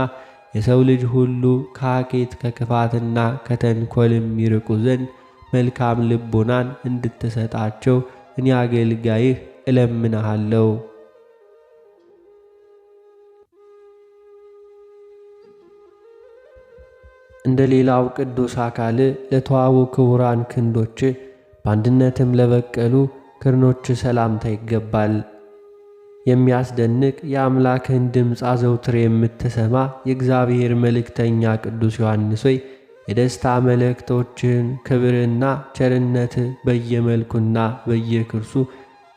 የሰው ልጅ ሁሉ ከሐኬት ከክፋትና ከተንኰልም ይርቁ ዘንድ መልካም ልቦናን እንድትሰጣቸው እኔ አገልጋይህ እለምንሃለሁ። እንደ ሌላው ቅዱስ አካል ለተዋቡ ክቡራን ክንዶች በአንድነትም ለበቀሉ ክርኖች ሰላምታ ይገባል። የሚያስደንቅ የአምላክህን ድምፅ አዘውትር የምትሰማ የእግዚአብሔር መልእክተኛ ቅዱስ ዮሐንስ ሆይ የደስታ መልእክቶችህን ክብርና ቸርነት በየመልኩና በየክርሱ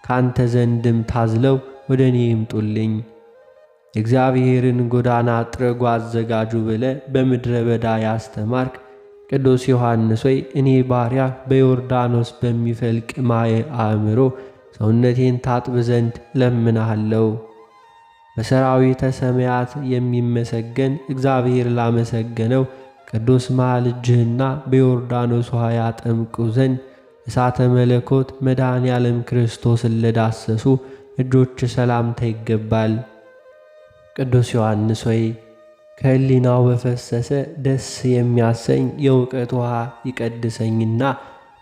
ካንተ ዘንድም ታዝለው ወደ እኔ ይምጡልኝ። የእግዚአብሔርን ጎዳና ጥረጉ አዘጋጁ ብለ በምድረ በዳ ያስተማርክ ቅዱስ ዮሐንስ ሆይ እኔ ባሪያ በዮርዳኖስ በሚፈልቅ ማየ አእምሮ ሰውነቴን ታጥብ ዘንድ እለምንሃለሁ። በሰራዊተ ሰማያት የሚመሰገን እግዚአብሔር ላመሰገነው ቅዱስ መሃል እጅህና በዮርዳኖስ ውኃ ያጠምቁ ዘንድ እሳተ መለኮት መድኃኔ ዓለም ክርስቶስን ለዳሰሱ እጆች ሰላምታ ይገባል። ቅዱስ ዮሐንስ ሆይ ከሕሊናው በፈሰሰ ደስ የሚያሰኝ የእውቀት ውኃ ይቀድሰኝና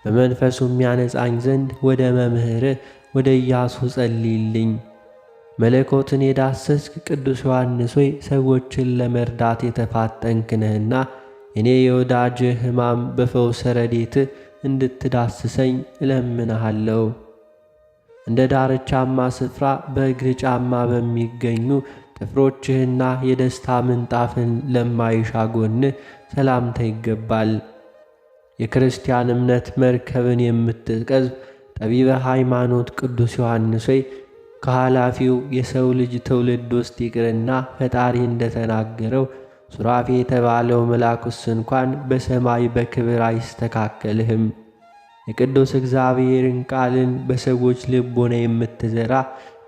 በመንፈሱ የሚያነጻኝ ዘንድ ወደ መምህርህ ወደ ኢያሱ ጸልይልኝ። መለኮትን የዳሰስክ ቅዱስ ዮሐንስ ሆይ ሰዎችን ለመርዳት የተፋጠንክ ነህና እኔ የወዳጅህ ሕማም በፈውሰ ረድኤትህ እንድትዳስሰኝ እለምንሃለሁ። እንደ ዳርቻማ ስፍራ በእግር ጫማ በሚገኙ ጥፍሮችህና የደስታ ምንጣፍን ለማይሻ ጎንህ ሰላምታ ይገባል። የክርስቲያን እምነት መርከብን የምትቀዝፍ ጠቢበ ሃይማኖት ቅዱስ ዮሐንስ ሆይ ከኃላፊው የሰው ልጅ ትውልድ ውስጥ ይቅርና ፈጣሪ እንደተናገረው ሱራፌ የተባለው መልአኩስ እንኳን በሰማይ በክብር አይስተካከልህም። የቅዱስ እግዚአብሔርን ቃልን በሰዎች ልቦና የምትዘራ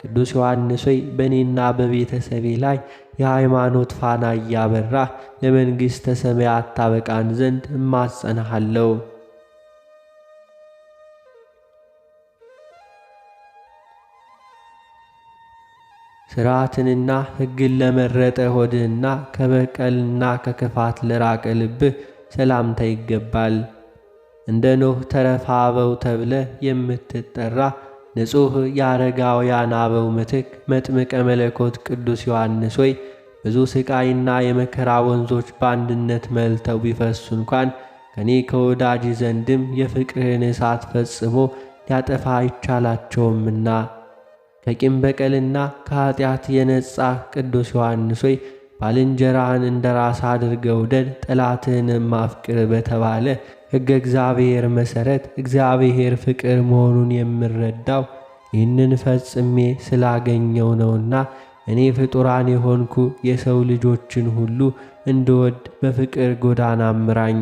ቅዱስ ዮሐንስ ሆይ በእኔና በቤተሰቤ ላይ የሃይማኖት ፋና እያበራ ለመንግሥተ ሰማያት ታበቃን ዘንድ እማጸንሃለሁ። ሥርዓትንና ሕግን ለመረጠ ሆድህና ከበቀልና ከክፋት ለራቀ ልብህ ሰላምታ ይገባል። እንደ ኖኅ ተረፈ አበው ተብለ የምትጠራ ንጹሕ የአረጋውያን አበው ምትክ መጥምቀ መለኮት ቅዱስ ዮሐንስ ሆይ ብዙ ሥቃይና የመከራ ወንዞች በአንድነት መልተው ቢፈሱ እንኳን ከኔ ከወዳጅ ዘንድም የፍቅርህን እሳት ፈጽሞ ሊያጠፋ አይቻላቸውምና ከቂም በቀልና ከኀጢአት የነጻህ ቅዱስ ዮሐንስ ሆይ ባልንጀራህን እንደ ራስ አድርገህ ውደድ ጠላትህንም አፍቅር በተባለ ሕገ እግዚአብሔር መሠረት እግዚአብሔር ፍቅር መሆኑን የምረዳው ይህንን ፈጽሜ ስላገኘው ነውና እኔ ፍጡራን የሆንኩ የሰው ልጆችን ሁሉ እንድወድ በፍቅር ጎዳና ምራኝ።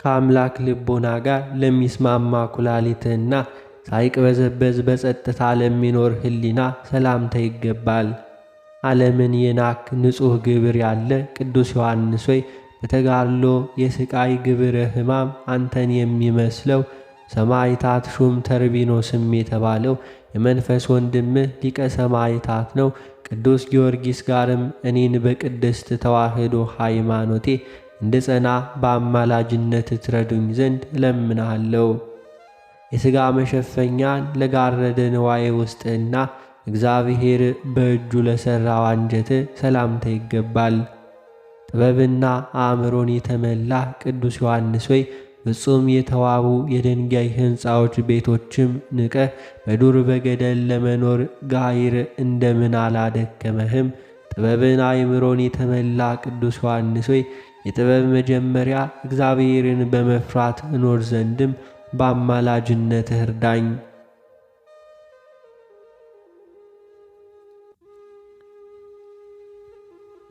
ከአምላክ ልቦና ጋር ለሚስማማ ኩላሊትህና ሳይቅበዘበዝ በጸጥታ ለሚኖር ሕሊና ሰላምታ ይገባል። ዓለምን የናክ ንጹሕ ግብር ያለ ቅዱስ ዮሐንስ ሆይ በተጋድሎ የሥቃይ ግብረ ሕማም አንተን የሚመስለው ሰማዕታት ሹም ተርቢኖስም የተባለው የመንፈስ ወንድምህ ሊቀ ሰማዕታት ነው። ቅዱስ ጊዮርጊስ ጋርም እኔን በቅድስት ተዋሕዶ ሃይማኖቴ እንድጸና በአማላጅነት ትረዱኝ ዘንድ እለምንሃለሁ። የሥጋ መሸፈኛን ለጋረደ ንዋዬ ውስጥና እግዚአብሔር በእጁ ለሠራው አንጀት ሰላምታ ይገባል። ጥበብና አእምሮን የተመላ ቅዱስ ዮሐንስ ሆይ ፍጹም የተዋቡ የድንጋይ ሕንፃዎች ቤቶችም ንቀ በዱር በገደል ለመኖር ጋይር እንደምን አላደከመህም? ጥበብን አእምሮን የተመላ ቅዱስ ዮሐንስ ሆይ የጥበብ መጀመሪያ እግዚአብሔርን በመፍራት እኖር ዘንድም በአማላጅነትህ እርዳኝ።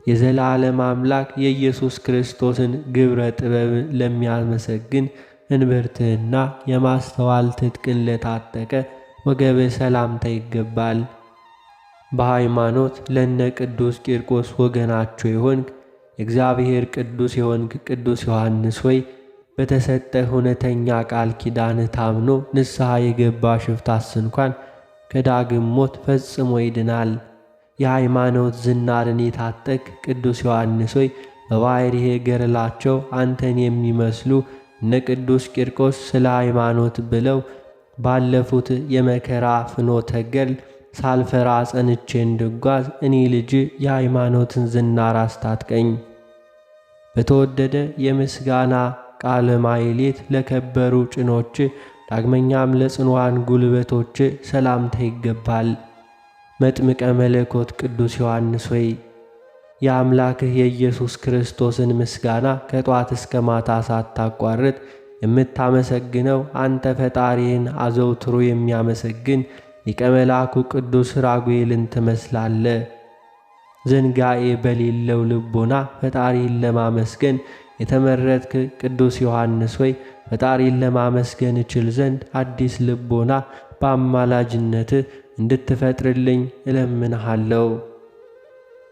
የዘላለም አምላክ የኢየሱስ ክርስቶስን ግብረ ጥበብ ለሚያመሰግን እንብርትህና የማስተዋል ትጥቅን ለታጠቀ ወገብ ሰላምታ ይገባል። በሃይማኖት ለነ ቅዱስ ቂርቆስ ወገናቸው የሆንክ የእግዚአብሔር ቅዱስ የሆንክ ቅዱስ ዮሐንስ ሆይ በተሰጠህ እውነተኛ ቃል ኪዳንህ ታምኖ ንስሐ የገባ ሽፍታስ እንኳን ከዳግም ሞት ፈጽሞ ይድናል። የሃይማኖት ዝናርን የታጠቅ ቅዱስ ዮሐንስ ሆይ በባሕርየ ገድላቸው አንተን የሚመስሉ እነ ቅዱስ ቂርቆስ ስለ ሃይማኖት ብለው ባለፉት የመከራ ፍኖተ ገድል ሳልፈራ ጸንቼ እንድጓዝ እኔ ልጅ የሃይማኖትን ዝናር አስታጥቀኝ። በተወደደ የምስጋና ቃለ ማኅሌት ለከበሩ ጭኖች ዳግመኛም ለጽኑዓን ጉልበቶች ሰላምታ ይገባል። መጥምቀ መለኮት ቅዱስ ዮሐንስ ሆይ የአምላክህ የኢየሱስ ክርስቶስን ምስጋና ከጧት እስከ ማታ ሳታቋርጥ የምታመሰግነው አንተ ፈጣሪህን አዘውትሮ የሚያመሰግን ሊቀ መላኩ ቅዱስ ራጉኤልን ትመስላለህ። ዘንጋኤ በሌለው ልቦና ፈጣሪን ለማመስገን የተመረጥክ ቅዱስ ዮሐንስ ሆይ ፈጣሪን ለማመስገን እችል ዘንድ አዲስ ልቦና በአማላጅነት እንድትፈጥርልኝ እለምንሃለሁ።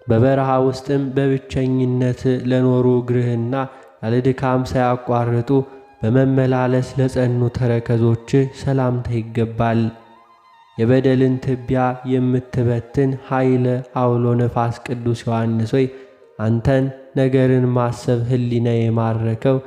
በበረሃ ውስጥም በብቸኝነት ለኖሩ እግርህና ያለ ድካም ሳያቋርጡ በመመላለስ ለጸኑ ተረከዞች ሰላምታ ይገባል። የበደልን ትቢያ የምትበትን ኃይለ አውሎ ነፋስ ቅዱስ ዮሐንስ ሆይ አንተን ነገርን ማሰብ ሕሊና የማረከው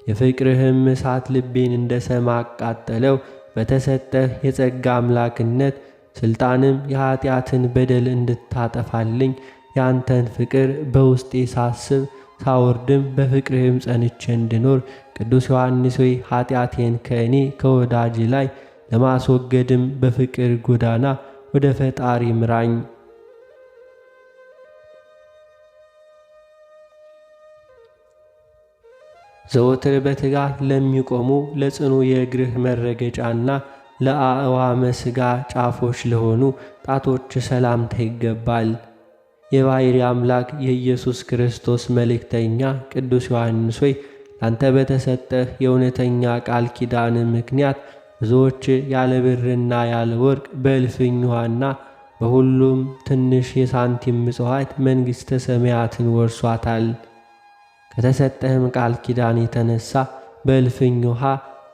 የፍቅርህም እሳት ልቤን እንደ ሰማ አቃጠለው። በተሰጠህ የጸጋ አምላክነት ሥልጣንም የኀጢአትን በደል እንድታጠፋልኝ ያንተን ፍቅር በውስጤ ሳስብ ሳወርድም በፍቅርህም ጸንቼ እንድኖር ቅዱስ ዮሐንስ ሆይ ኀጢአቴን ከእኔ ከወዳጅ ላይ ለማስወገድም በፍቅር ጎዳና ወደ ፈጣሪ ምራኝ። ዘወትር በትጋት ለሚቆሙ ለጽኑ የእግርህ መረገጫና ለአእዋመ ሥጋ ጫፎች ለሆኑ ጣቶች ሰላምታ ይገባል። የባሕርይ አምላክ የኢየሱስ ክርስቶስ መልእክተኛ ቅዱስ ዮሐንስ ሆይ ላንተ በተሰጠህ የእውነተኛ ቃል ኪዳን ምክንያት ብዙዎች ያለ ብርና ያለ ወርቅ በእልፍኝ ውሃና በሁሉም ትንሽ የሳንቲም ምጽዋት መንግሥተ ሰማያትን ወርሷታል። ከተሰጠህም ቃል ኪዳን የተነሳ በእልፍኝ ውሃ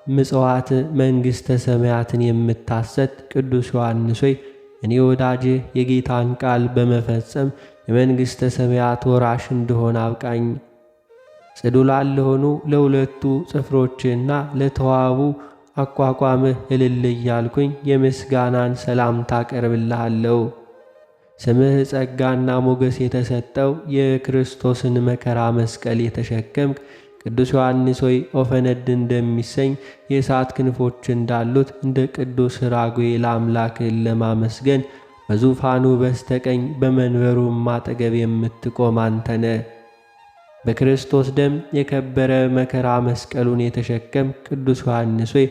ምጽዋት መንግሥተ ሰማያትን የምታሰጥ ቅዱስ ዮሐንስ ሆይ እኔ ወዳጅህ የጌታን ቃል በመፈጸም የመንግሥተ ሰማያት ወራሽ እንደሆነ አብቃኝ። ጽዱላን ለሆኑ ለሁለቱ ጽፍሮችና ለተዋቡ አቋቋምህ እልል እያልኩኝ የምስጋናን ሰላምታ አቀርብልሃለሁ። ስምህ ጸጋና ሞገስ የተሰጠው የክርስቶስን መከራ መስቀል የተሸከምክ ቅዱስ ዮሐንስ ሆይ ኦፈነድ እንደሚሰኝ የእሳት ክንፎች እንዳሉት እንደ ቅዱስ ራጉኤል አምላክህን ለማመስገን በዙፋኑ በስተቀኝ በመንበሩም አጠገብ የምትቆም አንተ ነህ። በክርስቶስ ደም የከበረ መከራ መስቀሉን የተሸከም ቅዱስ ዮሐንስ ሆይ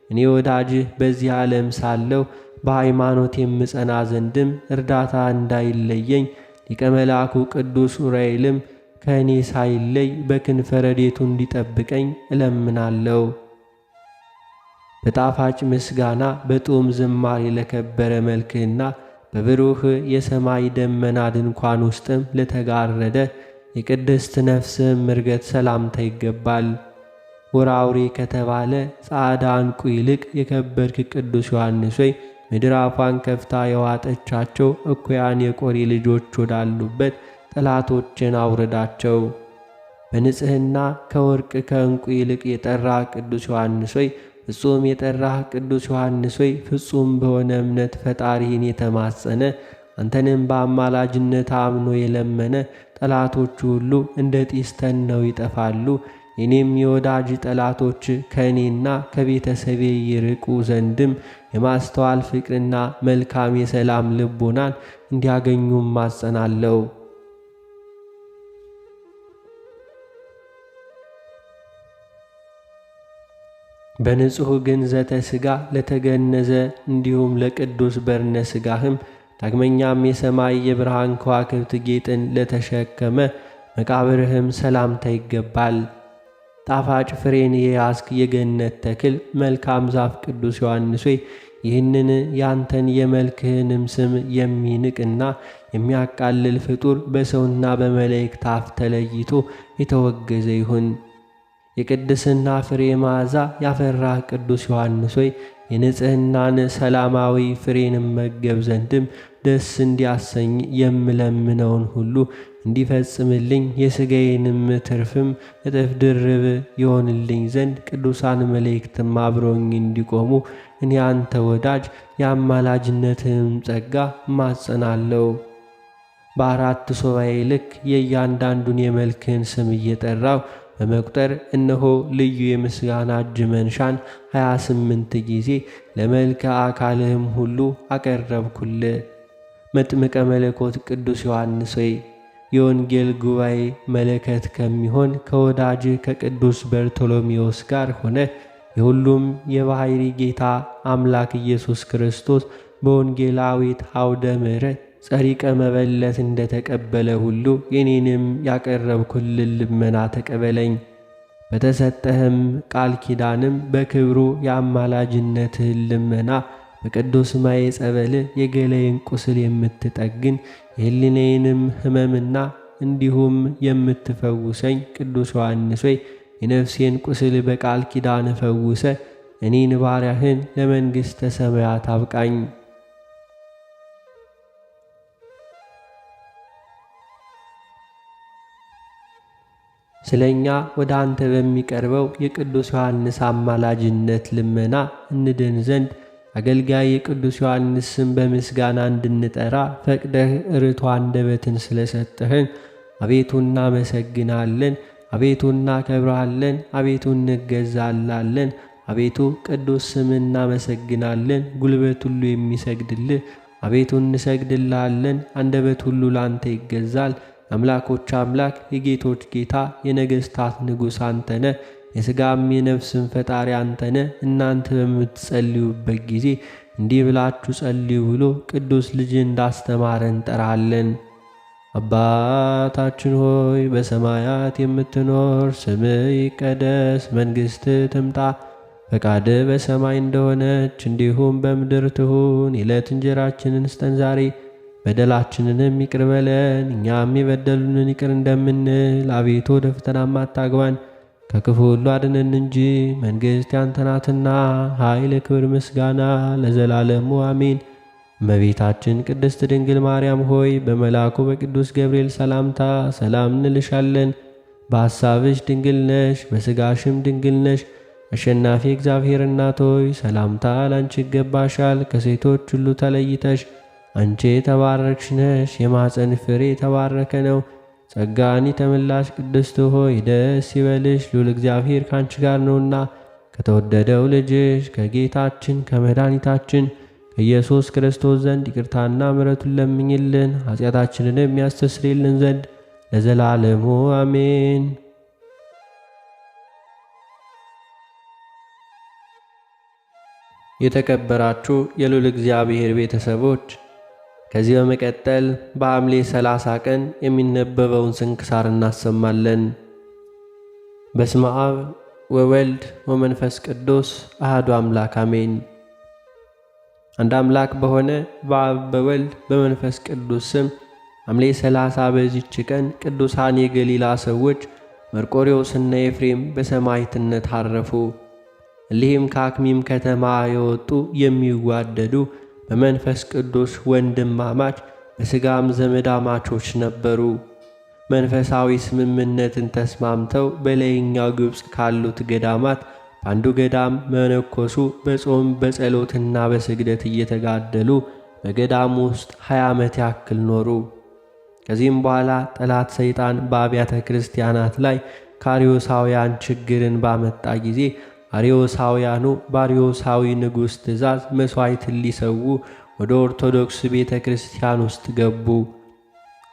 እኔ ወዳጅህ በዚህ ዓለም ሳለሁ በሃይማኖት የምጸና ዘንድም እርዳታ እንዳይለየኝ ሊቀ መልአኩ ቅዱስ ኡራኤልም ከእኔ ሳይለይ በክንፈ ረድኤቱ እንዲጠብቀኝ እለምናለሁ። በጣፋጭ ምስጋና በጡም ዝማሬ ለከበረ መልክህና በብሩህ የሰማይ ደመና ድንኳን ውስጥም ለተጋረደ የቅድስት ነፍስህም እርገት ሰላምታ ይገባል። ወራውሬ ከተባለ ጻዕዳ ዕንቁ ይልቅ የከበርክ ቅዱስ ዮሐንስ ሆይ ምድር አፏን ከፍታ የዋጠቻቸው እኩያን የቆሬ ልጆች ወዳሉበት ጠላቶችን አውረዳቸው። በንጽሕና ከወርቅ ከዕንቁ ይልቅ የጠራህ ቅዱስ ዮሐንስ ሆይ ፍጹም የጠራህ ቅዱስ ዮሐንስ ሆይ ፍጹም በሆነ እምነት ፈጣሪህን የተማጸነ አንተንም በአማላጅነት አምኖ የለመነ ጠላቶቹ ሁሉ እንደ ጢስ ተነው ይጠፋሉ። የኔም የወዳጅ ጠላቶች ከእኔና ከቤተሰቤ ይርቁ ዘንድም የማስተዋል ፍቅርና መልካም የሰላም ልቦናን እንዲያገኙም ማጸናለሁ። በንጹሕ ግንዘተ ሥጋ ለተገነዘ እንዲሁም ለቅዱስ በርነ ሥጋህም ዳግመኛም የሰማይ የብርሃን ከዋክብት ጌጥን ለተሸከመ መቃብርህም ሰላምታ ይገባል። ጣፋጭ ፍሬን የያዝክ የገነት ተክል መልካም ዛፍ ቅዱስ ዮሐንስ ሆይ ይህንን ያንተን የመልክህንም ስም የሚንቅና የሚያቃልል ፍጡር በሰውና በመላእክት አፍ ተለይቶ የተወገዘ ይሁን። የቅድስና ፍሬ መዓዛ ያፈራህ ቅዱስ ዮሐንስ ሆይ የንጽሕናን ሰላማዊ ፍሬንም መገብ ዘንድም ደስ እንዲያሰኝ የምለምነውን ሁሉ እንዲፈጽምልኝ የሥጋዬንም ትርፍም እጥፍ ድርብ ይሆንልኝ ዘንድ ቅዱሳን መላእክትም አብረውኝ እንዲቆሙ እኔ አንተ ወዳጅ የአማላጅነትህም ጸጋ እማጸናለሁ። በአራት ሱባዔ ልክ የእያንዳንዱን የመልክህን ስም እየጠራው በመቁጠር እነሆ ልዩ የምስጋና እጅ መንሻን 28 ጊዜ ለመልከ አካልህም ሁሉ አቀረብኩልህ። መጥምቀ መለኮት ቅዱስ ዮሐንስ ሆይ የወንጌል ጉባኤ መለከት ከሚሆን ከወዳጅህ ከቅዱስ በርቶሎሜዎስ ጋር ሆነ የሁሉም የባሕሪ ጌታ አምላክ ኢየሱስ ክርስቶስ በወንጌላዊት አውደ ምሕረት ጸሪቀ መበለት እንደተቀበለ ሁሉ የኔንም ያቀረብኩልን ልመና ተቀበለኝ። በተሰጠህም ቃል ኪዳንም በክብሩ የአማላጅነትህን ልመና በቅዱስ ማየ ጸበል የገላዬን ቁስል የምትጠግን የሕሊናዬንም ሕመምና እንዲሁም የምትፈውሰኝ ቅዱስ ዮሐንስ ሆይ የነፍሴን ቁስል በቃል ኪዳን ፈውሰ እኔን ባሪያህን ለመንግሥተ ሰማያት አብቃኝ። ስለ እኛ ወደ አንተ በሚቀርበው የቅዱስ ዮሐንስ አማላጅነት ልመና እንድን ዘንድ አገልጋይ የቅዱስ ዮሐንስ ስም በምስጋና እንድንጠራ ፈቅደህ ርቱዕ አንደበትን ስለሰጠህን አቤቱ እናመሰግናለን፣ አቤቱ እናከብረሃለን፣ አቤቱ እንገዛላለን። አቤቱ ቅዱስ ስም እናመሰግናለን። ጉልበት ሁሉ የሚሰግድልህ አቤቱ እንሰግድልሃለን። አንደበት ሁሉ ላንተ ይገዛል። አምላኮች አምላክ የጌቶች ጌታ የነገሥታት ንጉሥ አንተነ፣ የሥጋም የነፍስም ፈጣሪ አንተነ። እናንተ በምትጸልዩበት ጊዜ እንዲህ ብላችሁ ጸልዩ ብሎ ቅዱስ ልጅ እንዳስተማረ እንጠራለን። አባታችን ሆይ በሰማያት የምትኖር፣ ስምህ ይቀደስ፣ መንግሥትህ ትምጣ፣ ፈቃድህ በሰማይ እንደሆነች እንዲሁም በምድር ትሁን። የዕለት እንጀራችንን ስጠን ዛሬ፣ በደላችንንም ይቅር በለን እኛም የበደሉንን ይቅር እንደምንል። አቤቱ ወደ ፈተናም አታግባን ከክፉ ሁሉ አድነን እንጂ መንግሥት ያንተ ናትና፣ ኃይል፣ ክብር፣ ምስጋና ለዘላለሙ አሜን። እመቤታችን ቅድስት ድንግል ማርያም ሆይ በመልአኩ በቅዱስ ገብርኤል ሰላምታ ሰላም እንልሻለን። በሐሳብሽ ድንግል ነሽ፣ በሥጋሽም ድንግል ነሽ። አሸናፊ እግዚአብሔር እናት ሆይ ሰላምታ ላንቺ ይገባሻል። ከሴቶች ሁሉ ተለይተሽ አንቺ የተባረክሽ ነሽ፣ የማኅፀን ፍሬ የተባረከ ነው። ጸጋን የተመላሽ ቅድስት ሆይ ደስ ይበልሽ፣ ልዑል እግዚአብሔር ካንቺ ጋር ነውና ከተወደደው ልጅሽ ከጌታችን ከመድኃኒታችን ከኢየሱስ ክርስቶስ ዘንድ ይቅርታና ምሕረቱን ለምኝልን ኃጢአታችንንም የሚያስተሰርይልን ዘንድ ለዘላለሙ አሜን። የተከበራችሁ የልዑል እግዚአብሔር ቤተሰቦች ከዚህ በመቀጠል በሐምሌ 30 ቀን የሚነበበውን ስንክሳር እናሰማለን። በስመ አብ ወወልድ ወመንፈስ ቅዱስ አሐዱ አምላክ አሜን። አንድ አምላክ በሆነ በአብ በወልድ በመንፈስ ቅዱስ ስም ሐምሌ 30 በዚች ቀን ቅዱሳን የገሊላ ሰዎች መርቆሬዎስና ኤፍሬም በሰማዕትነት አረፉ። እሊህም ከአክሚም ከተማ የወጡ የሚዋደዱ በመንፈስ ቅዱስ ወንድማማች በሥጋም ዘመዳማቾች ነበሩ። መንፈሳዊ ስምምነትን ተስማምተው በላይኛው ግብፅ ካሉት ገዳማት በአንዱ ገዳም መነኮሱ። በጾም በጸሎትና በስግደት እየተጋደሉ በገዳሙ ውስጥ 20 ዓመት ያክል ኖሩ። ከዚህም በኋላ ጠላት ሰይጣን በአብያተ ክርስቲያናት ላይ ከአርዮሳውያን ችግርን ባመጣ ጊዜ አርዮሳውያኑ በአርዮሳዊ ንጉሥ ትእዛዝ መሥዋዕትን ሊሰዉ ወደ ኦርቶዶክስ ቤተ ክርስቲያን ውስጥ ገቡ።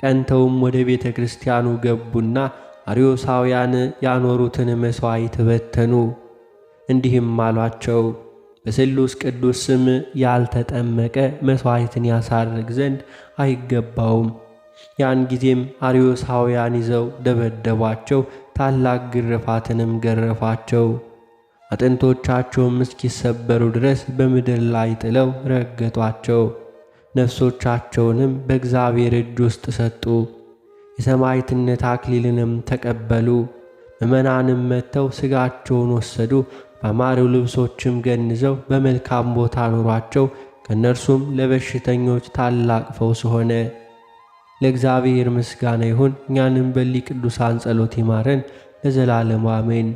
ቀንተውም ወደ ቤተ ክርስቲያኑ ገቡና አርዮሳውያን ያኖሩትን መሥዋዕት በተኑ። እንዲህም አሏቸው፣ በስሉስ ቅዱስ ስም ያልተጠመቀ መሥዋዕትን ያሳርግ ዘንድ አይገባውም። ያን ጊዜም አርዮሳውያን ይዘው ደበደቧቸው፣ ታላቅ ግርፋትንም ገረፏቸው። አጥንቶቻቸውም እስኪሰበሩ ድረስ በምድር ላይ ጥለው ረገጧቸው። ነፍሶቻቸውንም በእግዚአብሔር እጅ ውስጥ ሰጡ። የሰማዕትነት አክሊልንም ተቀበሉ። ምዕመናንም መጥተው ሥጋቸውን ወሰዱ። በአማሩ ልብሶችም ገንዘው በመልካም ቦታ ኑሯቸው። ከእነርሱም ለበሽተኞች ታላቅ ፈውስ ሆነ። ለእግዚአብሔር ምስጋና ይሁን። እኛንም በሊህ ቅዱሳን ጸሎት ይማረን ለዘላለሙ አሜን።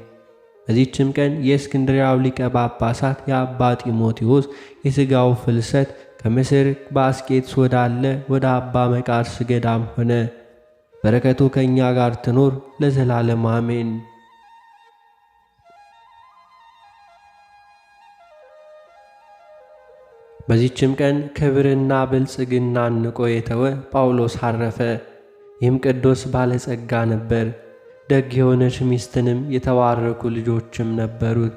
በዚህችም ቀን የእስክንድርያው ሊቀ ጳጳሳት የአባ ጢሞቴዎስ የሥጋው ፍልሰት ከምስር በአስቄጥስ ወዳለ ወደ አባ መቃርስ ገዳም ሆነ። በረከቱ ከእኛ ጋር ትኖር ለዘላለሙ አሜን። በዚህችም ቀን ክብርና ብልጽግናን ንቆ የተወ ጳውሎስ አረፈ። ይህም ቅዱስ ባለጸጋ ነበር። ደግ የሆነች ሚስትንም የተባረኩ ልጆችም ነበሩት።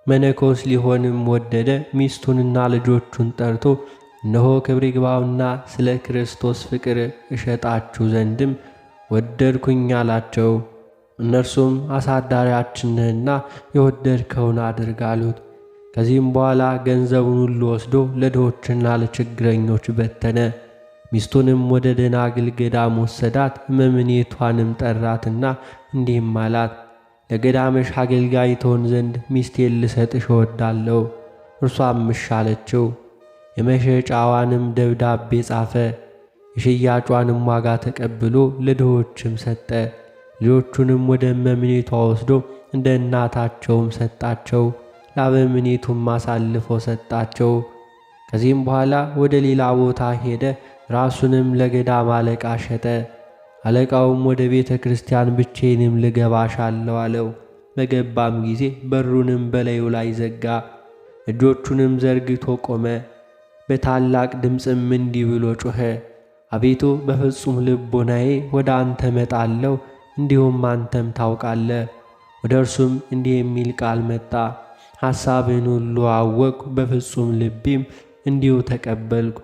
መነኮስ ሊሆንም ወደደ። ሚስቱንና ልጆቹን ጠርቶ እነሆ ክብር ይግባውና ስለ ክርስቶስ ፍቅር እሸጣችሁ ዘንድም ወደድኩኝ አላቸው። እነርሱም አሳዳሪያችን ነህና የወደድከውን አድርግ አሉት። ከዚህም በኋላ ገንዘቡን ሁሉ ወስዶ ለድሆችና ለችግረኞች በተነ። ሚስቱንም ወደ ደናግል ገዳም ወሰዳት። መምኔቷንም ጠራትና እንዲህም አላት፣ ለገዳምሽ አገልጋይ ትሆን ዘንድ ሚስቴን ልሰጥሽ እወዳለሁ። እርሷም እሺ አለችው። የመሸጫዋንም ደብዳቤ ጻፈ። የሽያጯንም ዋጋ ተቀብሎ ለድሆችም ሰጠ። ልጆቹንም ወደ መምኔቷ ወስዶ እንደ እናታቸውም ሰጣቸው። ለአበምኔቱም አሳልፎ ሰጣቸው። ከዚህም በኋላ ወደ ሌላ ቦታ ሄደ። ራሱንም ለገዳም አለቃ ሸጠ። አለቃውም ወደ ቤተ ክርስቲያን ብቼንም ልገባሻለሁ አለው። በገባም ጊዜ በሩንም በላዩ ላይ ዘጋ። እጆቹንም ዘርግቶ ቆመ። በታላቅ ድምፅም እንዲህ ብሎ ጮኸ፣ አቤቱ በፍጹም ልቦናዬ ወደ አንተ መጣለሁ፣ እንዲሁም አንተም ታውቃለህ። ወደ እርሱም እንዲህ የሚል ቃል መጣ፣ ሐሳብህን ሁሉ አወቅሁ፣ በፍጹም ልቤም እንዲሁ ተቀበልኩ።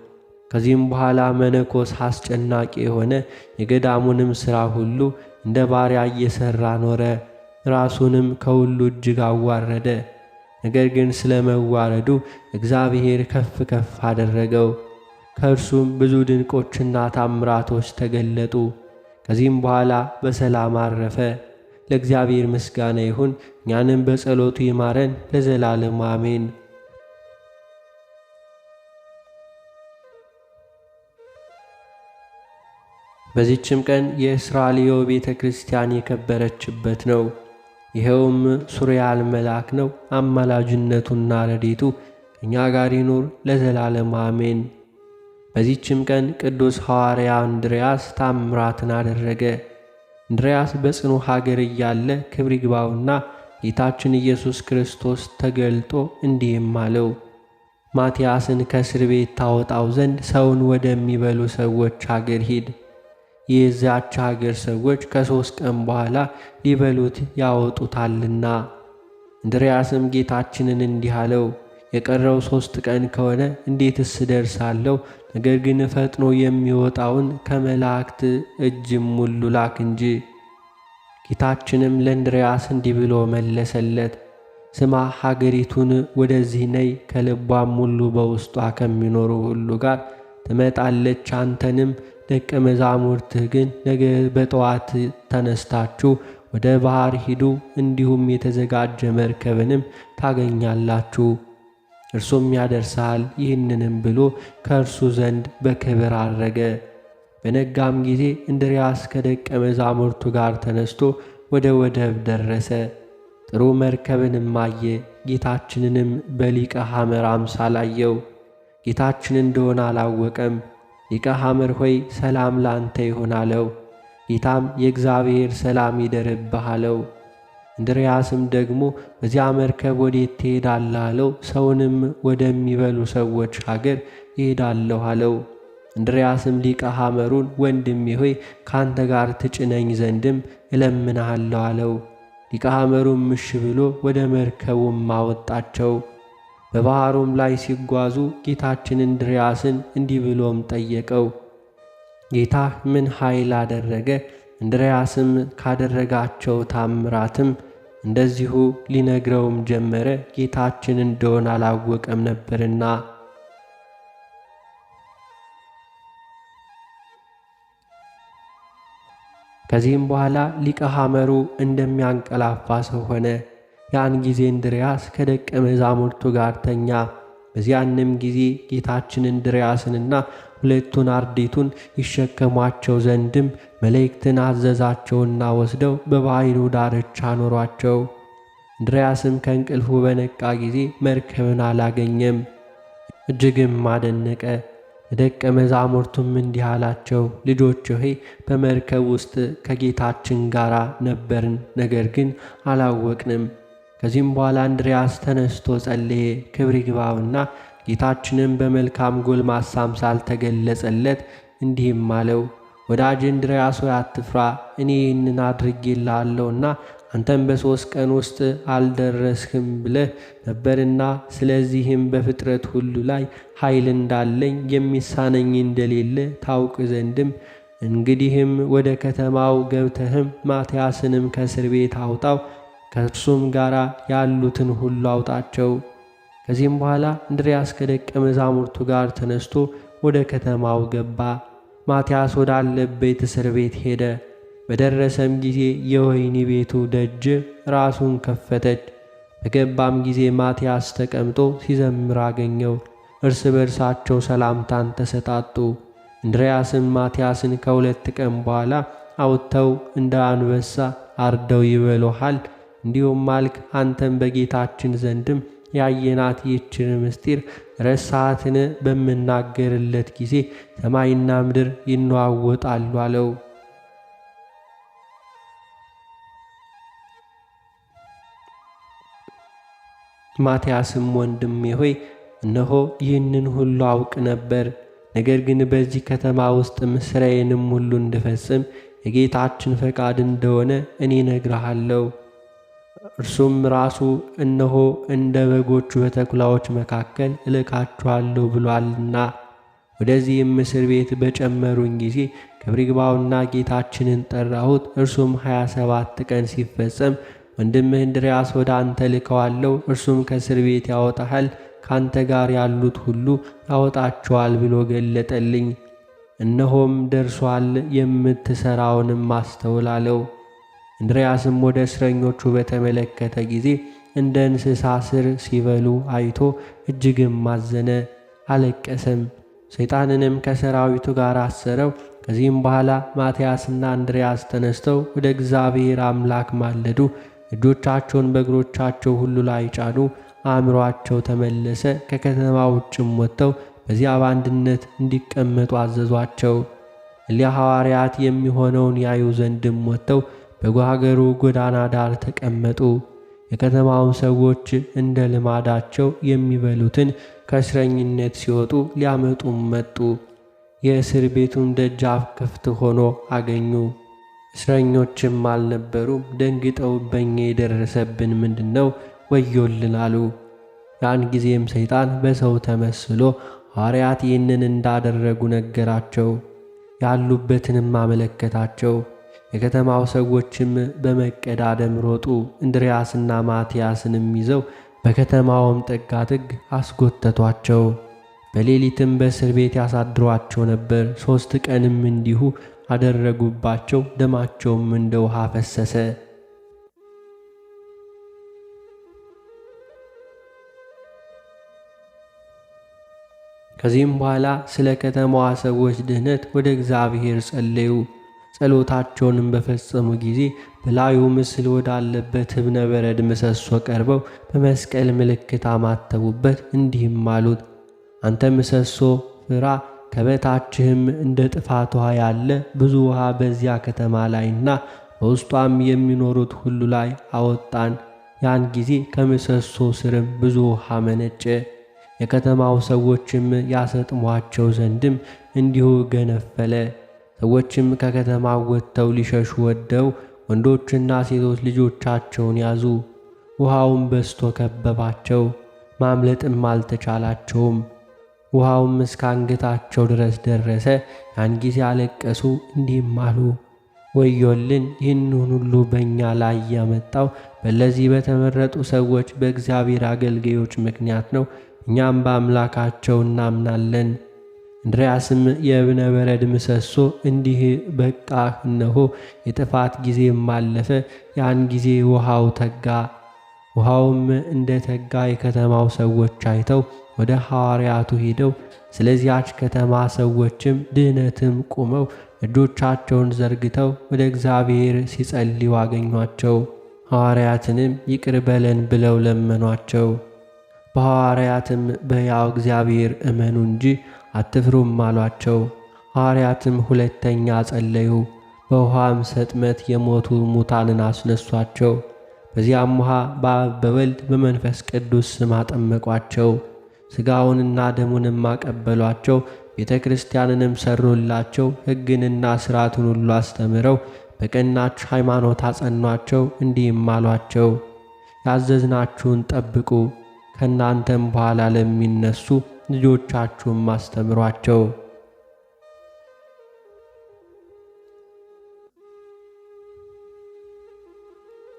ከዚህም በኋላ መነኮስ አስጨናቂ የሆነ የገዳሙንም ሥራ ሁሉ እንደ ባሪያ እየሠራ ኖረ። ራሱንም ከሁሉ እጅግ አዋረደ። ነገር ግን ስለ መዋረዱ እግዚአብሔር ከፍ ከፍ አደረገው። ከእርሱም ብዙ ድንቆችና ታምራቶች ተገለጡ። ከዚህም በኋላ በሰላም አረፈ። ለእግዚአብሔር ምስጋና ይሁን፣ እኛንም በጸሎቱ ይማረን ለዘላለሙ አሜን። በዚህችም ቀን የእስራኤልዮ ቤተ ክርስቲያን የከበረችበት ነው። ይኸውም ሱሪያል መልአክ ነው። አማላጅነቱና ረድኤቱ ከእኛ ጋር ይኑር ለዘላለሙ አሜን። በዚህችም ቀን ቅዱስ ሐዋርያ እንድርያስ ታምራትን አደረገ። እንድርያስ በጽኑ ሀገር እያለ ክብር ይግባውና ጌታችን ኢየሱስ ክርስቶስ ተገልጦ እንዲህም አለው፣ ማትያስን ከእስር ቤት ታወጣው ዘንድ ሰውን ወደሚበሉ ሰዎች አገር ሂድ። የዚያች አገር ሰዎች ከ3 ቀን በኋላ ሊበሉት ያወጡታልና። እንድርያስም ጌታችንን እንዲህ አለው፣ የቀረው 3 ቀን ከሆነ እንዴትስ እደርሳለሁ? ነገር ግን ፈጥኖ የሚወጣውን ከመላእክት እጅም ሁሉ ላክ እንጂ። ጌታችንም ለእንድርያስ እንዲህ ብሎ መለሰለት፣ ስማ፣ ሀገሪቱን ወደዚህ ነይ፣ ከልቧም ሁሉ በውስጧ ከሚኖሩ ሁሉ ጋር ትመጣለች። አንተንም ደቀ መዛሙርትህ ግን ነገ በጠዋት ተነስታችሁ ወደ ባሕር ሂዱ፣ እንዲሁም የተዘጋጀ መርከብንም ታገኛላችሁ፣ እርሱም ያደርሳል። ይህንንም ብሎ ከእርሱ ዘንድ በክብር አረገ። በነጋም ጊዜ እንድርያስ ከደቀ መዛሙርቱ ጋር ተነስቶ ወደ ወደብ ደረሰ። ጥሩ መርከብንም አየ። ጌታችንንም በሊቀ ሐመር አምሳል አየው። ጌታችን እንደሆነ አላወቀም። ሊቀ ሐመር ሆይ ሰላም ላንተ ይሁን አለው። ጌታም የእግዚአብሔር ሰላም ይደርብህ አለው። እንድርያስም ደግሞ በዚያ መርከብ ወዴት ትሄዳለህ አለው። ሰውንም ወደሚበሉ ሰዎች አገር እሄዳለሁ አለው። እንድርያስም ሊቀ ሐመሩን ወንድሜ ሆይ ካንተ ጋር ትጭነኝ ዘንድም እለምንሃለሁ አለው። ሊቀ ሐመሩም እሺ ብሎ ወደ መርከቡም አወጣቸው። በባሕሩም ላይ ሲጓዙ ጌታችን እንድርያስን እንዲህ ብሎም ጠየቀው፣ ጌታህ ምን ኃይል አደረገ? እንድርያስም ካደረጋቸው ታምራትም እንደዚሁ ሊነግረውም ጀመረ። ጌታችን እንደሆነ አላወቀም ነበርና። ከዚህም በኋላ ሊቀ ሐመሩ እንደሚያንቀላፋ ሰው ሆነ። ያን ጊዜ እንድርያስ ከደቀ መዛሙርቱ ጋር ተኛ። በዚያንም ጊዜ ጌታችን እንድርያስንና ሁለቱን አርድእቱን ይሸከሟቸው ዘንድም መላእክትን አዘዛቸውና ወስደው በባሕሩ ዳርቻ አኖሯቸው። እንድርያስም ከእንቅልፉ በነቃ ጊዜ መርከብን አላገኘም፣ እጅግም አደነቀ። ለደቀ መዛሙርቱም እንዲህ አላቸው፣ ልጆች ሆይ በመርከብ ውስጥ ከጌታችን ጋር ነበርን፣ ነገር ግን አላወቅንም። ከዚህም በኋላ እንድርያስ ተነስቶ ጸለየ። ክብር ይግባውና ጌታችንም በመልካም ጎልማሳ አምሳል ተገለጸለት፣ እንዲህም አለው፣ ወዳጅ እንድርያስ ሆይ አትፍራ፣ እኔ ይህንን አድርጌልሃለሁና አንተም በ3 ቀን ውስጥ አልደረስህም ብለህ ነበርና፣ ስለዚህም በፍጥረት ሁሉ ላይ ኃይል እንዳለኝ የሚሳነኝ እንደሌለ ታውቅ ዘንድም እንግዲህም ወደ ከተማው ገብተህም ማትያስንም ከእስር ቤት አውጣው፣ ከእርሱም ጋር ያሉትን ሁሉ አውጣቸው። ከዚህም በኋላ እንድርያስ ከደቀ መዛሙርቱ ጋር ተነስቶ ወደ ከተማው ገባ። ማትያስ ወዳለበት እስር ቤት ሄደ። በደረሰም ጊዜ የወህኒ ቤቱ ደጅ ራሱን ከፈተች። በገባም ጊዜ ማትያስ ተቀምጦ ሲዘምር አገኘው። እርስ በርሳቸው ሰላምታን ተሰጣጡ። እንድርያስም ማትያስን ከ2 ቀን በኋላ አውጥተው እንደ አንበሳ አርደው ይበሉሃል፣ እንዲሁም አልክ። አንተም በጌታችን ዘንድም ያየናት ይህችን ምስጢር ረሳሃትን? በምናገርለት ጊዜ ሰማይና ምድር ይነዋወጣሉ አለው። ማትያስም ወንድሜ ሆይ እነሆ ይህንን ሁሉ አውቅ ነበር፣ ነገር ግን በዚህ ከተማ ውስጥ ሥራዬንም ሁሉ እንድፈጽም የጌታችን ፈቃድ እንደሆነ እኔ እነግርሃለሁ። እርሱም ራሱ እነሆ እንደ በጎቹ በተኩላዎች መካከል እልካችኋለሁ ብሏልና። ወደዚህም እስር ቤት በጨመሩኝ ጊዜ ክብር ይግባውና ጌታችንን ጠራሁት። እርሱም 27 ቀን ሲፈጸም ወንድምህ እንድርያስ ወደ አንተ ልከዋለሁ፣ እርሱም ከእስር ቤት ያወጣሃል፣ ካንተ ጋር ያሉት ሁሉ ያወጣቸዋል ብሎ ገለጠልኝ። እነሆም ደርሷል፣ የምትሠራውንም አስተውል አለው። እንድርያስም ወደ እስረኞቹ በተመለከተ ጊዜ እንደ እንስሳ ስር ሲበሉ አይቶ እጅግም አዘነ፣ አለቀሰም። ሰይጣንንም ከሰራዊቱ ጋር አሰረው። ከዚህም በኋላ ማትያስና እንድርያስ ተነስተው ወደ እግዚአብሔር አምላክ ማለዱ። እጆቻቸውን በእግሮቻቸው ሁሉ ላይ ጫኑ። አእምሮአቸው ተመለሰ። ከከተማ ውጭም ወጥተው በዚያ በአንድነት እንዲቀመጡ አዘዟቸው። እሊያ ሐዋርያት የሚሆነውን ያዩ ዘንድም ወጥተው በጓገሩ ጎዳና ዳር ተቀመጡ። የከተማውን ሰዎች እንደ ልማዳቸው የሚበሉትን ከእስረኝነት ሲወጡ ሊያመጡም መጡ። የእስር ቤቱን ደጃፍ ክፍት ሆኖ አገኙ። እስረኞችም አልነበሩም። ደንግጠው በኛ የደረሰብን ምንድን ነው? ወዮልን አሉ። ያን ጊዜም ሰይጣን በሰው ተመስሎ ሐዋርያት ይህንን እንዳደረጉ ነገራቸው። ያሉበትንም አመለከታቸው። የከተማው ሰዎችም በመቀዳደም ሮጡ። እንድርያስና ማትያስንም ይዘው በከተማውም ጥጋ ጥግ አስጎተቷቸው። በሌሊትም በእስር ቤት ያሳድሯቸው ነበር። 3 ቀንም እንዲሁ አደረጉባቸው። ደማቸውም እንደ ውሃ ፈሰሰ። ከዚህም በኋላ ስለ ከተማዋ ሰዎች ድህነት ወደ እግዚአብሔር ጸለዩ። ጸሎታቸውንም በፈጸሙ ጊዜ በላዩ ምስል ወዳለበት እብነ በረድ ምሰሶ ቀርበው በመስቀል ምልክት አማተቡበት። እንዲህም አሉት፣ አንተ ምሰሶ ፍራ፣ ከበታችህም እንደ ጥፋት ውሃ ያለ ብዙ ውሃ በዚያ ከተማ ላይና በውስጧም የሚኖሩት ሁሉ ላይ አወጣን። ያን ጊዜ ከምሰሶ ስርም ብዙ ውሃ መነጨ። የከተማው ሰዎችም ያሰጥሟቸው ዘንድም እንዲሁ ገነፈለ። ሰዎችም ከከተማው ወጥተው ሊሸሹ ወደው ወንዶችና ሴቶች ልጆቻቸውን ያዙ። ውሃውም በስቶ ከበባቸው፣ ማምለጥም አልተቻላቸውም። ውሃውም እስከ አንገታቸው ድረስ ደረሰ። ያን ጊዜ አለቀሱ፣ እንዲህም አሉ፣ ወዮልን! ይህንን ሁሉ በእኛ ላይ ያመጣው በእነዚህ በተመረጡ ሰዎች በእግዚአብሔር አገልጋዮች ምክንያት ነው። እኛም በአምላካቸው እናምናለን። እንድርያስም የእብነ በረድ ምሰሶ እንዲህ በቃ፣ እነሆ የጥፋት ጊዜም አለፈ። ያን ጊዜ ውሃው ተጋ። ውሃውም እንደ ተጋ የከተማው ሰዎች አይተው ወደ ሐዋርያቱ ሄደው ስለዚያች ከተማ ሰዎችም ድህነትም ቆመው እጆቻቸውን ዘርግተው ወደ እግዚአብሔር ሲጸልዩ አገኟቸው። ሐዋርያትንም ይቅር በለን ብለው ለመኗቸው። በሐዋርያትም በሕያው እግዚአብሔር እመኑ እንጂ አትፍሩም አሏቸው። ሐዋርያትም ሁለተኛ ጸለዩ። በውሃም ሰጥመት የሞቱ ሙታንን አስነሷቸው። በዚያም ውሃ በአብ በወልድ በመንፈስ ቅዱስ ስም አጠመቋቸው። ሥጋውንና ደሙንም አቀበሏቸው። ቤተ ክርስቲያንንም ሠሩላቸው። ሕግንና ሥርዓቱን ሁሉ አስተምረው በቀናች ሃይማኖት አጸኗቸው። እንዲህም አሏቸው፣ ያዘዝናችሁን ጠብቁ፣ ከእናንተም በኋላ ለሚነሱ ልጆቻችሁም አስተምሯቸው።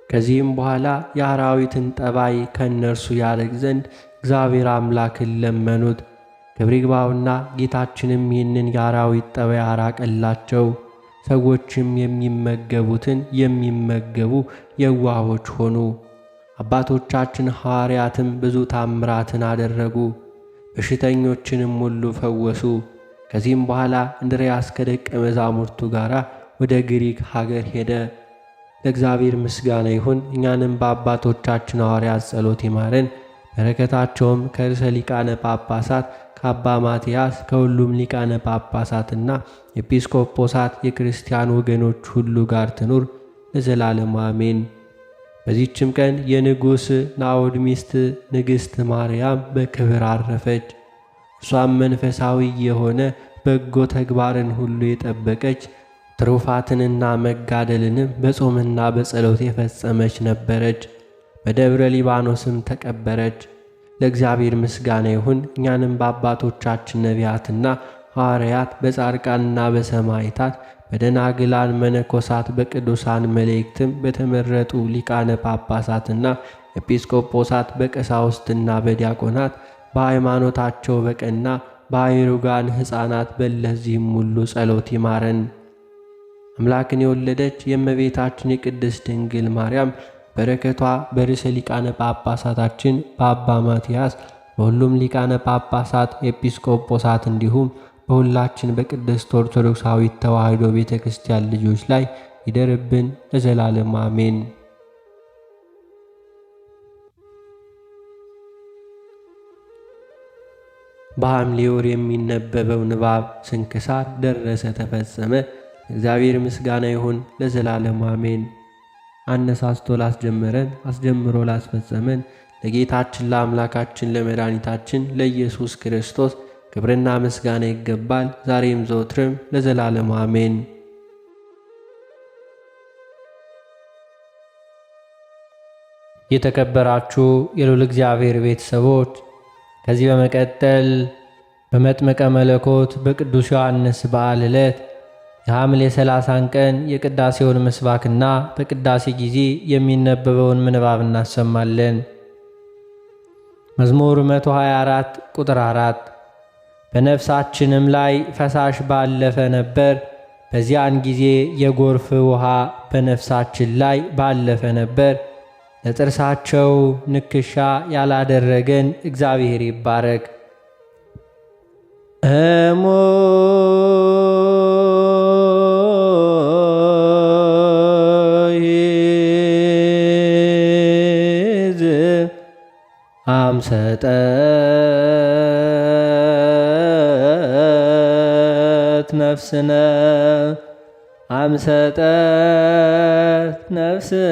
ከዚህም በኋላ የአራዊትን ጠባይ ከእነርሱ ያርቅ ዘንድ እግዚአብሔር አምላክን ለመኑት። ክብር ይግባውና ጌታችንም ይህንን የአራዊት ጠባይ አራቀላቸው። ሰዎችም የሚመገቡትን የሚመገቡ የዋሆች ሆኑ። አባቶቻችን ሐዋርያትም ብዙ ታምራትን አደረጉ፣ በሽተኞችንም ሁሉ ፈወሱ። ከዚህም በኋላ እንድርያስ ከደቀ መዛሙርቱ ጋር ወደ ግሪክ ሀገር ሄደ። ለእግዚአብሔር ምስጋና ይሁን። እኛንም በአባቶቻችን ሐዋርያት ጸሎት ይማረን። በረከታቸውም ከርዕሰ ሊቃነ ጳጳሳት ከአባ ማትያስ ከሁሉም ሊቃነ ጳጳሳትና ኤጲስቆጶሳት የክርስቲያን ወገኖች ሁሉ ጋር ትኑር ለዘላለሙ አሜን። በዚህችም ቀን የንጉሥ ናዖድ ሚስት ንግሥት ማርያም በክብር አረፈች። እርሷም መንፈሳዊ የሆነ በጎ ተግባርን ሁሉ የጠበቀች ትሩፋትንና መጋደልንም በጾምና በጸሎት የፈጸመች ነበረች። በደብረ ሊባኖስም ተቀበረች። ለእግዚአብሔር ምስጋና ይሁን። እኛንም በአባቶቻችን ነቢያትና ሐዋርያት በጻድቃንና በሰማዕታት በደናግላን መነኮሳት በቅዱሳን መላእክትም በተመረጡ ሊቃነ ጳጳሳትና ኤጲስቆጶሳት በቀሳውስትና በዲያቆናት በሃይማኖታቸው በቀና በአይሩጋን ሕፃናት በለዚህም ሁሉ ጸሎት ይማረን። አምላክን የወለደች የእመቤታችን የቅድስት ድንግል ማርያም በረከቷ በርዕሰ ሊቃነ ጳጳሳታችን በአባ ማትያስ በሁሉም ሊቃነ ጳጳሳት ኤጲስቆጶሳት እንዲሁም በሁላችን በቅድስት ኦርቶዶክሳዊት ተዋሕዶ ቤተ ክርስቲያን ልጆች ላይ ይደርብን ለዘላለም አሜን። በሐምሌ ወር የሚነበበው ንባብ ስንክሳር ደረሰ ተፈጸመ። እግዚአብሔር ምስጋና ይሁን ለዘላለም አሜን። አነሳስቶ ላስጀመረን አስጀምሮ ላስፈጸመን ለጌታችን ለአምላካችን ለመድኃኒታችን ለኢየሱስ ክርስቶስ ክብርና ምስጋና ይገባል፣ ዛሬም ዘወትርም ለዘላለም አሜን። የተከበራችሁ የልዑል እግዚአብሔር ቤተሰቦች ከዚህ በመቀጠል በመጥምቀ መለኮት በቅዱስ ዮሐንስ በዓል ዕለት የሐምሌ 30 ቀን የቅዳሴውን ምስባክና በቅዳሴ ጊዜ የሚነበበውን ምንባብ እናሰማለን። መዝሙር 124 ቁጥር 4 በነፍሳችንም ላይ ፈሳሽ ባለፈ ነበር፣ በዚያን ጊዜ የጎርፍ ውሃ በነፍሳችን ላይ ባለፈ ነበር። ለጥርሳቸው ንክሻ ያላደረገን እግዚአብሔር ይባረክ። አምሰጠት ነፍስነ አምሰጠት ነፍስነ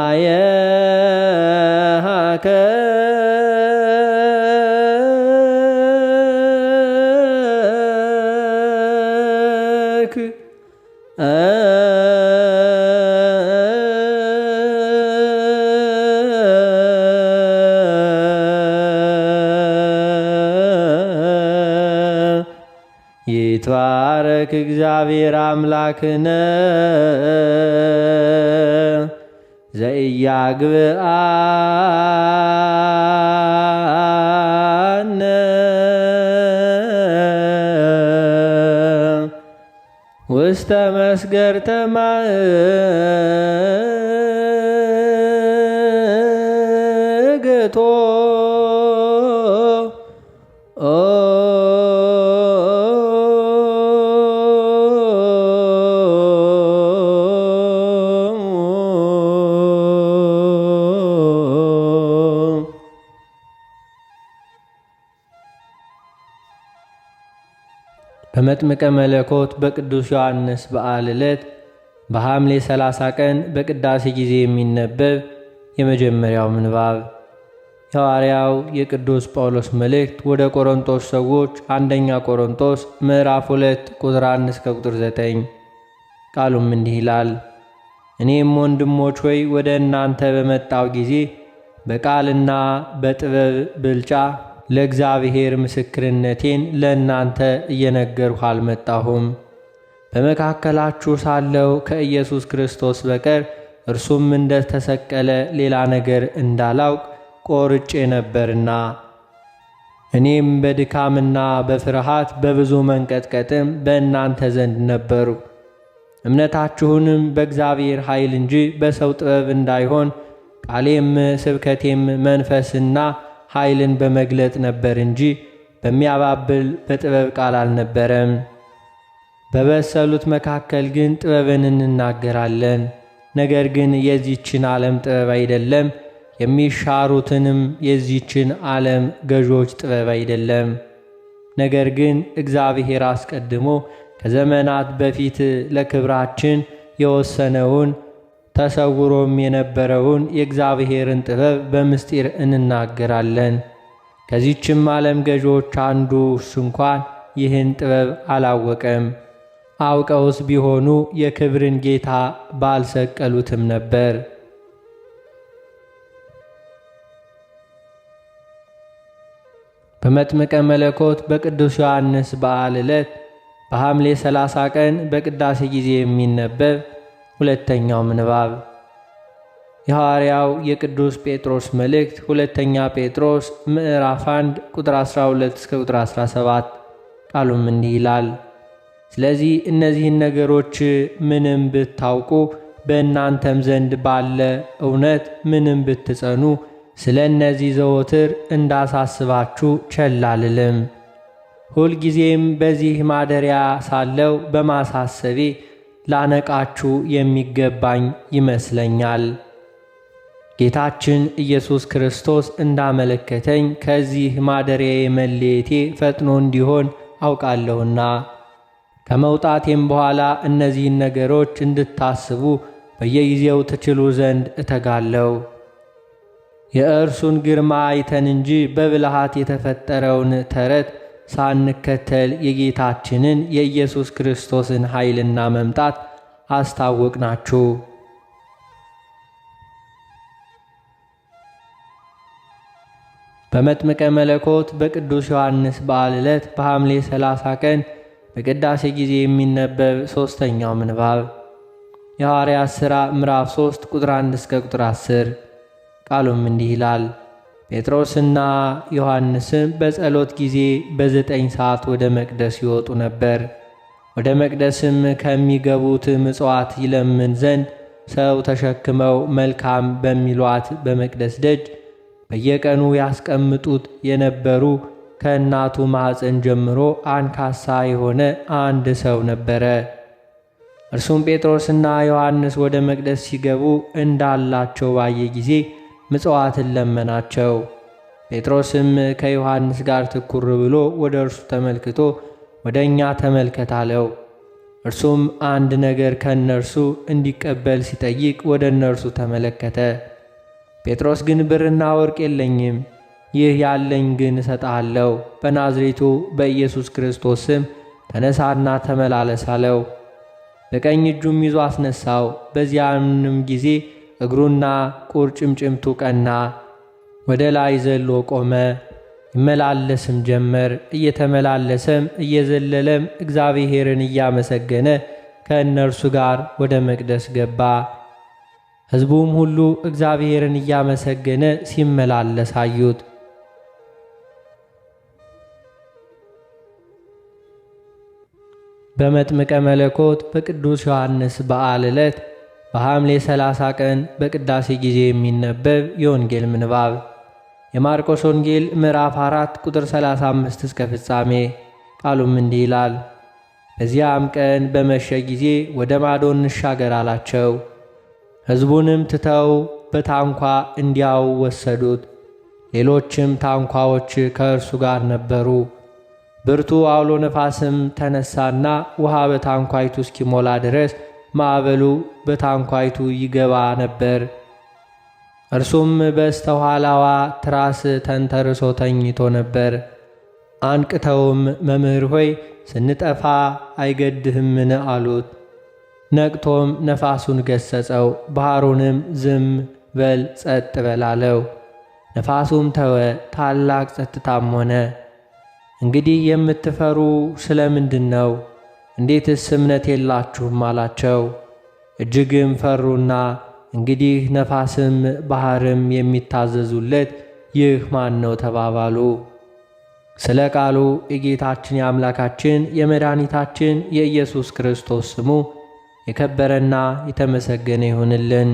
ማየሃከ ይትባረክ እግዚአብሔር አምላክነ ዘኢያግብአነ ውስተ መስገርተ ማእገቶ በመጥምቀ መለኮት በቅዱስ ዮሐንስ በዓል ዕለት በሐምሌ 30 ቀን በቅዳሴ ጊዜ የሚነበብ የመጀመሪያው ምንባብ የሐዋርያው የቅዱስ ጳውሎስ መልእክት ወደ ቆሮንቶስ ሰዎች አንደኛ ቆሮንቶስ ምዕራፍ 2 ቁጥር 1 እስከ ቁጥር 9። ቃሉም እንዲህ ይላል። እኔም ወንድሞች ሆይ ወደ እናንተ በመጣው ጊዜ በቃልና በጥበብ ብልጫ ለእግዚአብሔር ምስክርነቴን ለእናንተ እየነገርሁ አልመጣሁም። በመካከላችሁ ሳለሁ ከኢየሱስ ክርስቶስ በቀር እርሱም እንደ ተሰቀለ ሌላ ነገር እንዳላውቅ ቆርጬ ነበርና፣ እኔም በድካምና በፍርሃት በብዙ መንቀጥቀጥም በእናንተ ዘንድ ነበሩ። እምነታችሁንም በእግዚአብሔር ኃይል እንጂ በሰው ጥበብ እንዳይሆን ቃሌም ስብከቴም መንፈስና ኃይልን በመግለጥ ነበር እንጂ በሚያባብል በጥበብ ቃል አልነበረም። በበሰሉት መካከል ግን ጥበብን እንናገራለን። ነገር ግን የዚችን ዓለም ጥበብ አይደለም፣ የሚሻሩትንም የዚችን ዓለም ገዦች ጥበብ አይደለም። ነገር ግን እግዚአብሔር አስቀድሞ ከዘመናት በፊት ለክብራችን የወሰነውን ተሰውሮም የነበረውን የእግዚአብሔርን ጥበብ በምስጢር እንናገራለን። ከዚችም ዓለም ገዦች አንዱ እንኳን ይህን ጥበብ አላወቀም። አውቀውስ ቢሆኑ የክብርን ጌታ ባልሰቀሉትም ነበር። በመጥምቀ መለኮት በቅዱስ ዮሐንስ በዓል ዕለት በሐምሌ 30 ቀን በቅዳሴ ጊዜ የሚነበብ ሁለተኛው ምንባብ የሐዋርያው የቅዱስ ጴጥሮስ መልእክት ሁለተኛ ጴጥሮስ ምዕራፍ 1 ቁጥር 12 እስከ ቁጥር 17። ቃሉም እንዲህ ይላል። ስለዚህ እነዚህን ነገሮች ምንም ብታውቁ በእናንተም ዘንድ ባለ እውነት ምንም ብትጸኑ ስለ እነዚህ ዘወትር እንዳሳስባችሁ ቸል አልልም። ሁልጊዜም በዚህ ማደሪያ ሳለው በማሳሰቤ ላነቃችሁ የሚገባኝ ይመስለኛል። ጌታችን ኢየሱስ ክርስቶስ እንዳመለከተኝ ከዚህ ማደሪያዬ መለየቴ ፈጥኖ እንዲሆን አውቃለሁና ከመውጣቴም በኋላ እነዚህን ነገሮች እንድታስቡ በየጊዜው ትችሉ ዘንድ እተጋለሁ። የእርሱን ግርማ አይተን እንጂ በብልሃት የተፈጠረውን ተረት ሳንከተል የጌታችንን የኢየሱስ ክርስቶስን ኃይልና መምጣት አስታወቅናችሁ። በመጥምቀ መለኮት በቅዱስ ዮሐንስ በዓል ዕለት በሐምሌ 30 ቀን በቅዳሴ ጊዜ የሚነበብ ሦስተኛው ምንባብ የሐዋርያት ሥራ ምዕራፍ 3 ቁጥር 1 እስከ ቁጥር 10። ቃሉም እንዲህ ይላል። ጴጥሮስና ዮሐንስም በጸሎት ጊዜ በ9 ሰዓት ወደ መቅደስ ይወጡ ነበር። ወደ መቅደስም ከሚገቡት ምጽዋት ይለምን ዘንድ ሰው ተሸክመው መልካም በሚሏት በመቅደስ ደጅ በየቀኑ ያስቀምጡት የነበሩ ከእናቱ ማኅፀን ጀምሮ አንካሳ የሆነ አንድ ሰው ነበረ። እርሱም ጴጥሮስና ዮሐንስ ወደ መቅደስ ሲገቡ እንዳላቸው ባየ ጊዜ ምጽዋትን ለመናቸው። ጴጥሮስም ከዮሐንስ ጋር ትኩር ብሎ ወደ እርሱ ተመልክቶ ወደ እኛ ተመልከት አለው። እርሱም አንድ ነገር ከእነርሱ እንዲቀበል ሲጠይቅ ወደ እነርሱ ተመለከተ። ጴጥሮስ ግን ብርና ወርቅ የለኝም፣ ይህ ያለኝ ግን እሰጥሃለሁ። በናዝሬቱ በኢየሱስ ክርስቶስ ስም ተነሳና ተመላለስ አለው። በቀኝ እጁም ይዞ አስነሳው። በዚያንም ጊዜ እግሩና ቁርጭምጭምቱ ቀና፣ ወደ ላይ ዘሎ ቆመ። ይመላለስም ጀመር። እየተመላለሰም እየዘለለም እግዚአብሔርን እያመሰገነ ከእነርሱ ጋር ወደ መቅደስ ገባ። ሕዝቡም ሁሉ እግዚአብሔርን እያመሰገነ ሲመላለስ አዩት። በመጥምቀ መለኮት በቅዱስ ዮሐንስ በዓል ዕለት በሐምሌ 30 ቀን በቅዳሴ ጊዜ የሚነበብ የወንጌል ምንባብ የማርቆስ ወንጌል ምዕራፍ 4 ቁጥር 35 እስከ ፍጻሜ። ቃሉም እንዲህ ይላል። በዚያም ቀን በመሸ ጊዜ ወደ ማዶ እንሻገር አላቸው። ሕዝቡንም ትተው በታንኳ እንዲያው ወሰዱት። ሌሎችም ታንኳዎች ከእርሱ ጋር ነበሩ። ብርቱ አውሎ ነፋስም ተነሳና ውሃ በታንኳይቱ እስኪሞላ ድረስ ማዕበሉ በታንኳይቱ ይገባ ነበር። እርሱም በስተኋላዋ ትራስ ተንተርሶ ተኝቶ ነበር። አንቅተውም መምህር ሆይ ስንጠፋ አይገድህምን አሉት። ነቅቶም ነፋሱን ገሰጸው፣ ባሕሩንም ዝም በል ጸጥ በል አለው። ነፋሱም ተወ፣ ታላቅ ጸጥታም ሆነ። እንግዲህ የምትፈሩ ስለ ምንድን ነው? እንዴትስ እምነት የላችሁም አላቸው። እጅግም ፈሩና እንግዲህ ነፋስም ባሕርም የሚታዘዙለት ይህ ማን ነው ተባባሉ። ስለ ቃሉ የጌታችን የአምላካችን የመድኃኒታችን የኢየሱስ ክርስቶስ ስሙ የከበረና የተመሰገነ ይሁንልን።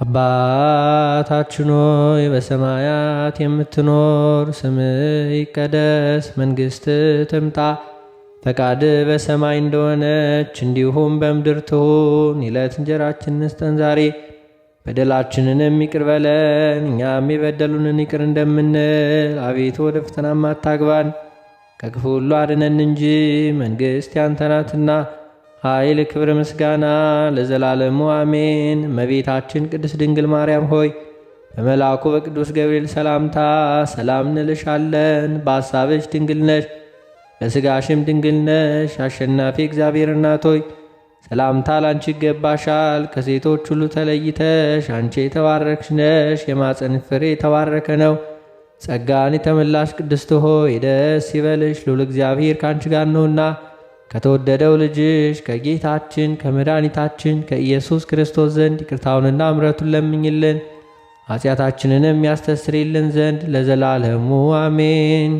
አባታችን ሆይ በሰማያት የምትኖር፣ ስምህ ይቀደስ፣ መንግሥትህ ትምጣ፣ ፈቃድህ በሰማይ እንደሆነች እንዲሁም በምድር ትሁን። የዕለት እንጀራችንን ስጠን ዛሬ፣ በደላችንንም ይቅር በለን እኛም የበደሉንን ይቅር እንደምንል፣ አቤቱ ወደ ፈተናም አታግባን ከክፉ ሁሉ አድነን እንጂ መንግሥት ያንተ ናትና ኃይል፣ ክብር፣ ምስጋና ለዘላለሙ አሜን። እመቤታችን ቅድስት ድንግል ማርያም ሆይ በመልአኩ በቅዱስ ገብርኤል ሰላምታ ሰላም እንልሻለን። በሐሳብሽ ድንግል ነሽ፣ በሥጋሽም ድንግል ነሽ። አሸናፊ እግዚአብሔር እናት ሆይ ሰላምታ ላንቺ ይገባሻል። ከሴቶች ሁሉ ተለይተሽ አንቺ የተባረክሽ ነሽ፣ የማኅፀንሽ ፍሬ የተባረከ ነው። ጸጋን የተመላሽ ቅድስት ሆይ ደስ ይበልሽ፣ ልዑል እግዚአብሔር ከአንቺ ጋር ነውና ከተወደደው ልጅሽ ከጌታችን ከመድኃኒታችን ከኢየሱስ ክርስቶስ ዘንድ ይቅርታውንና ምሕረቱን ለምኝልን ኃጢአታችንንም ያስተሰርይልን ዘንድ ለዘላለሙ አሜን።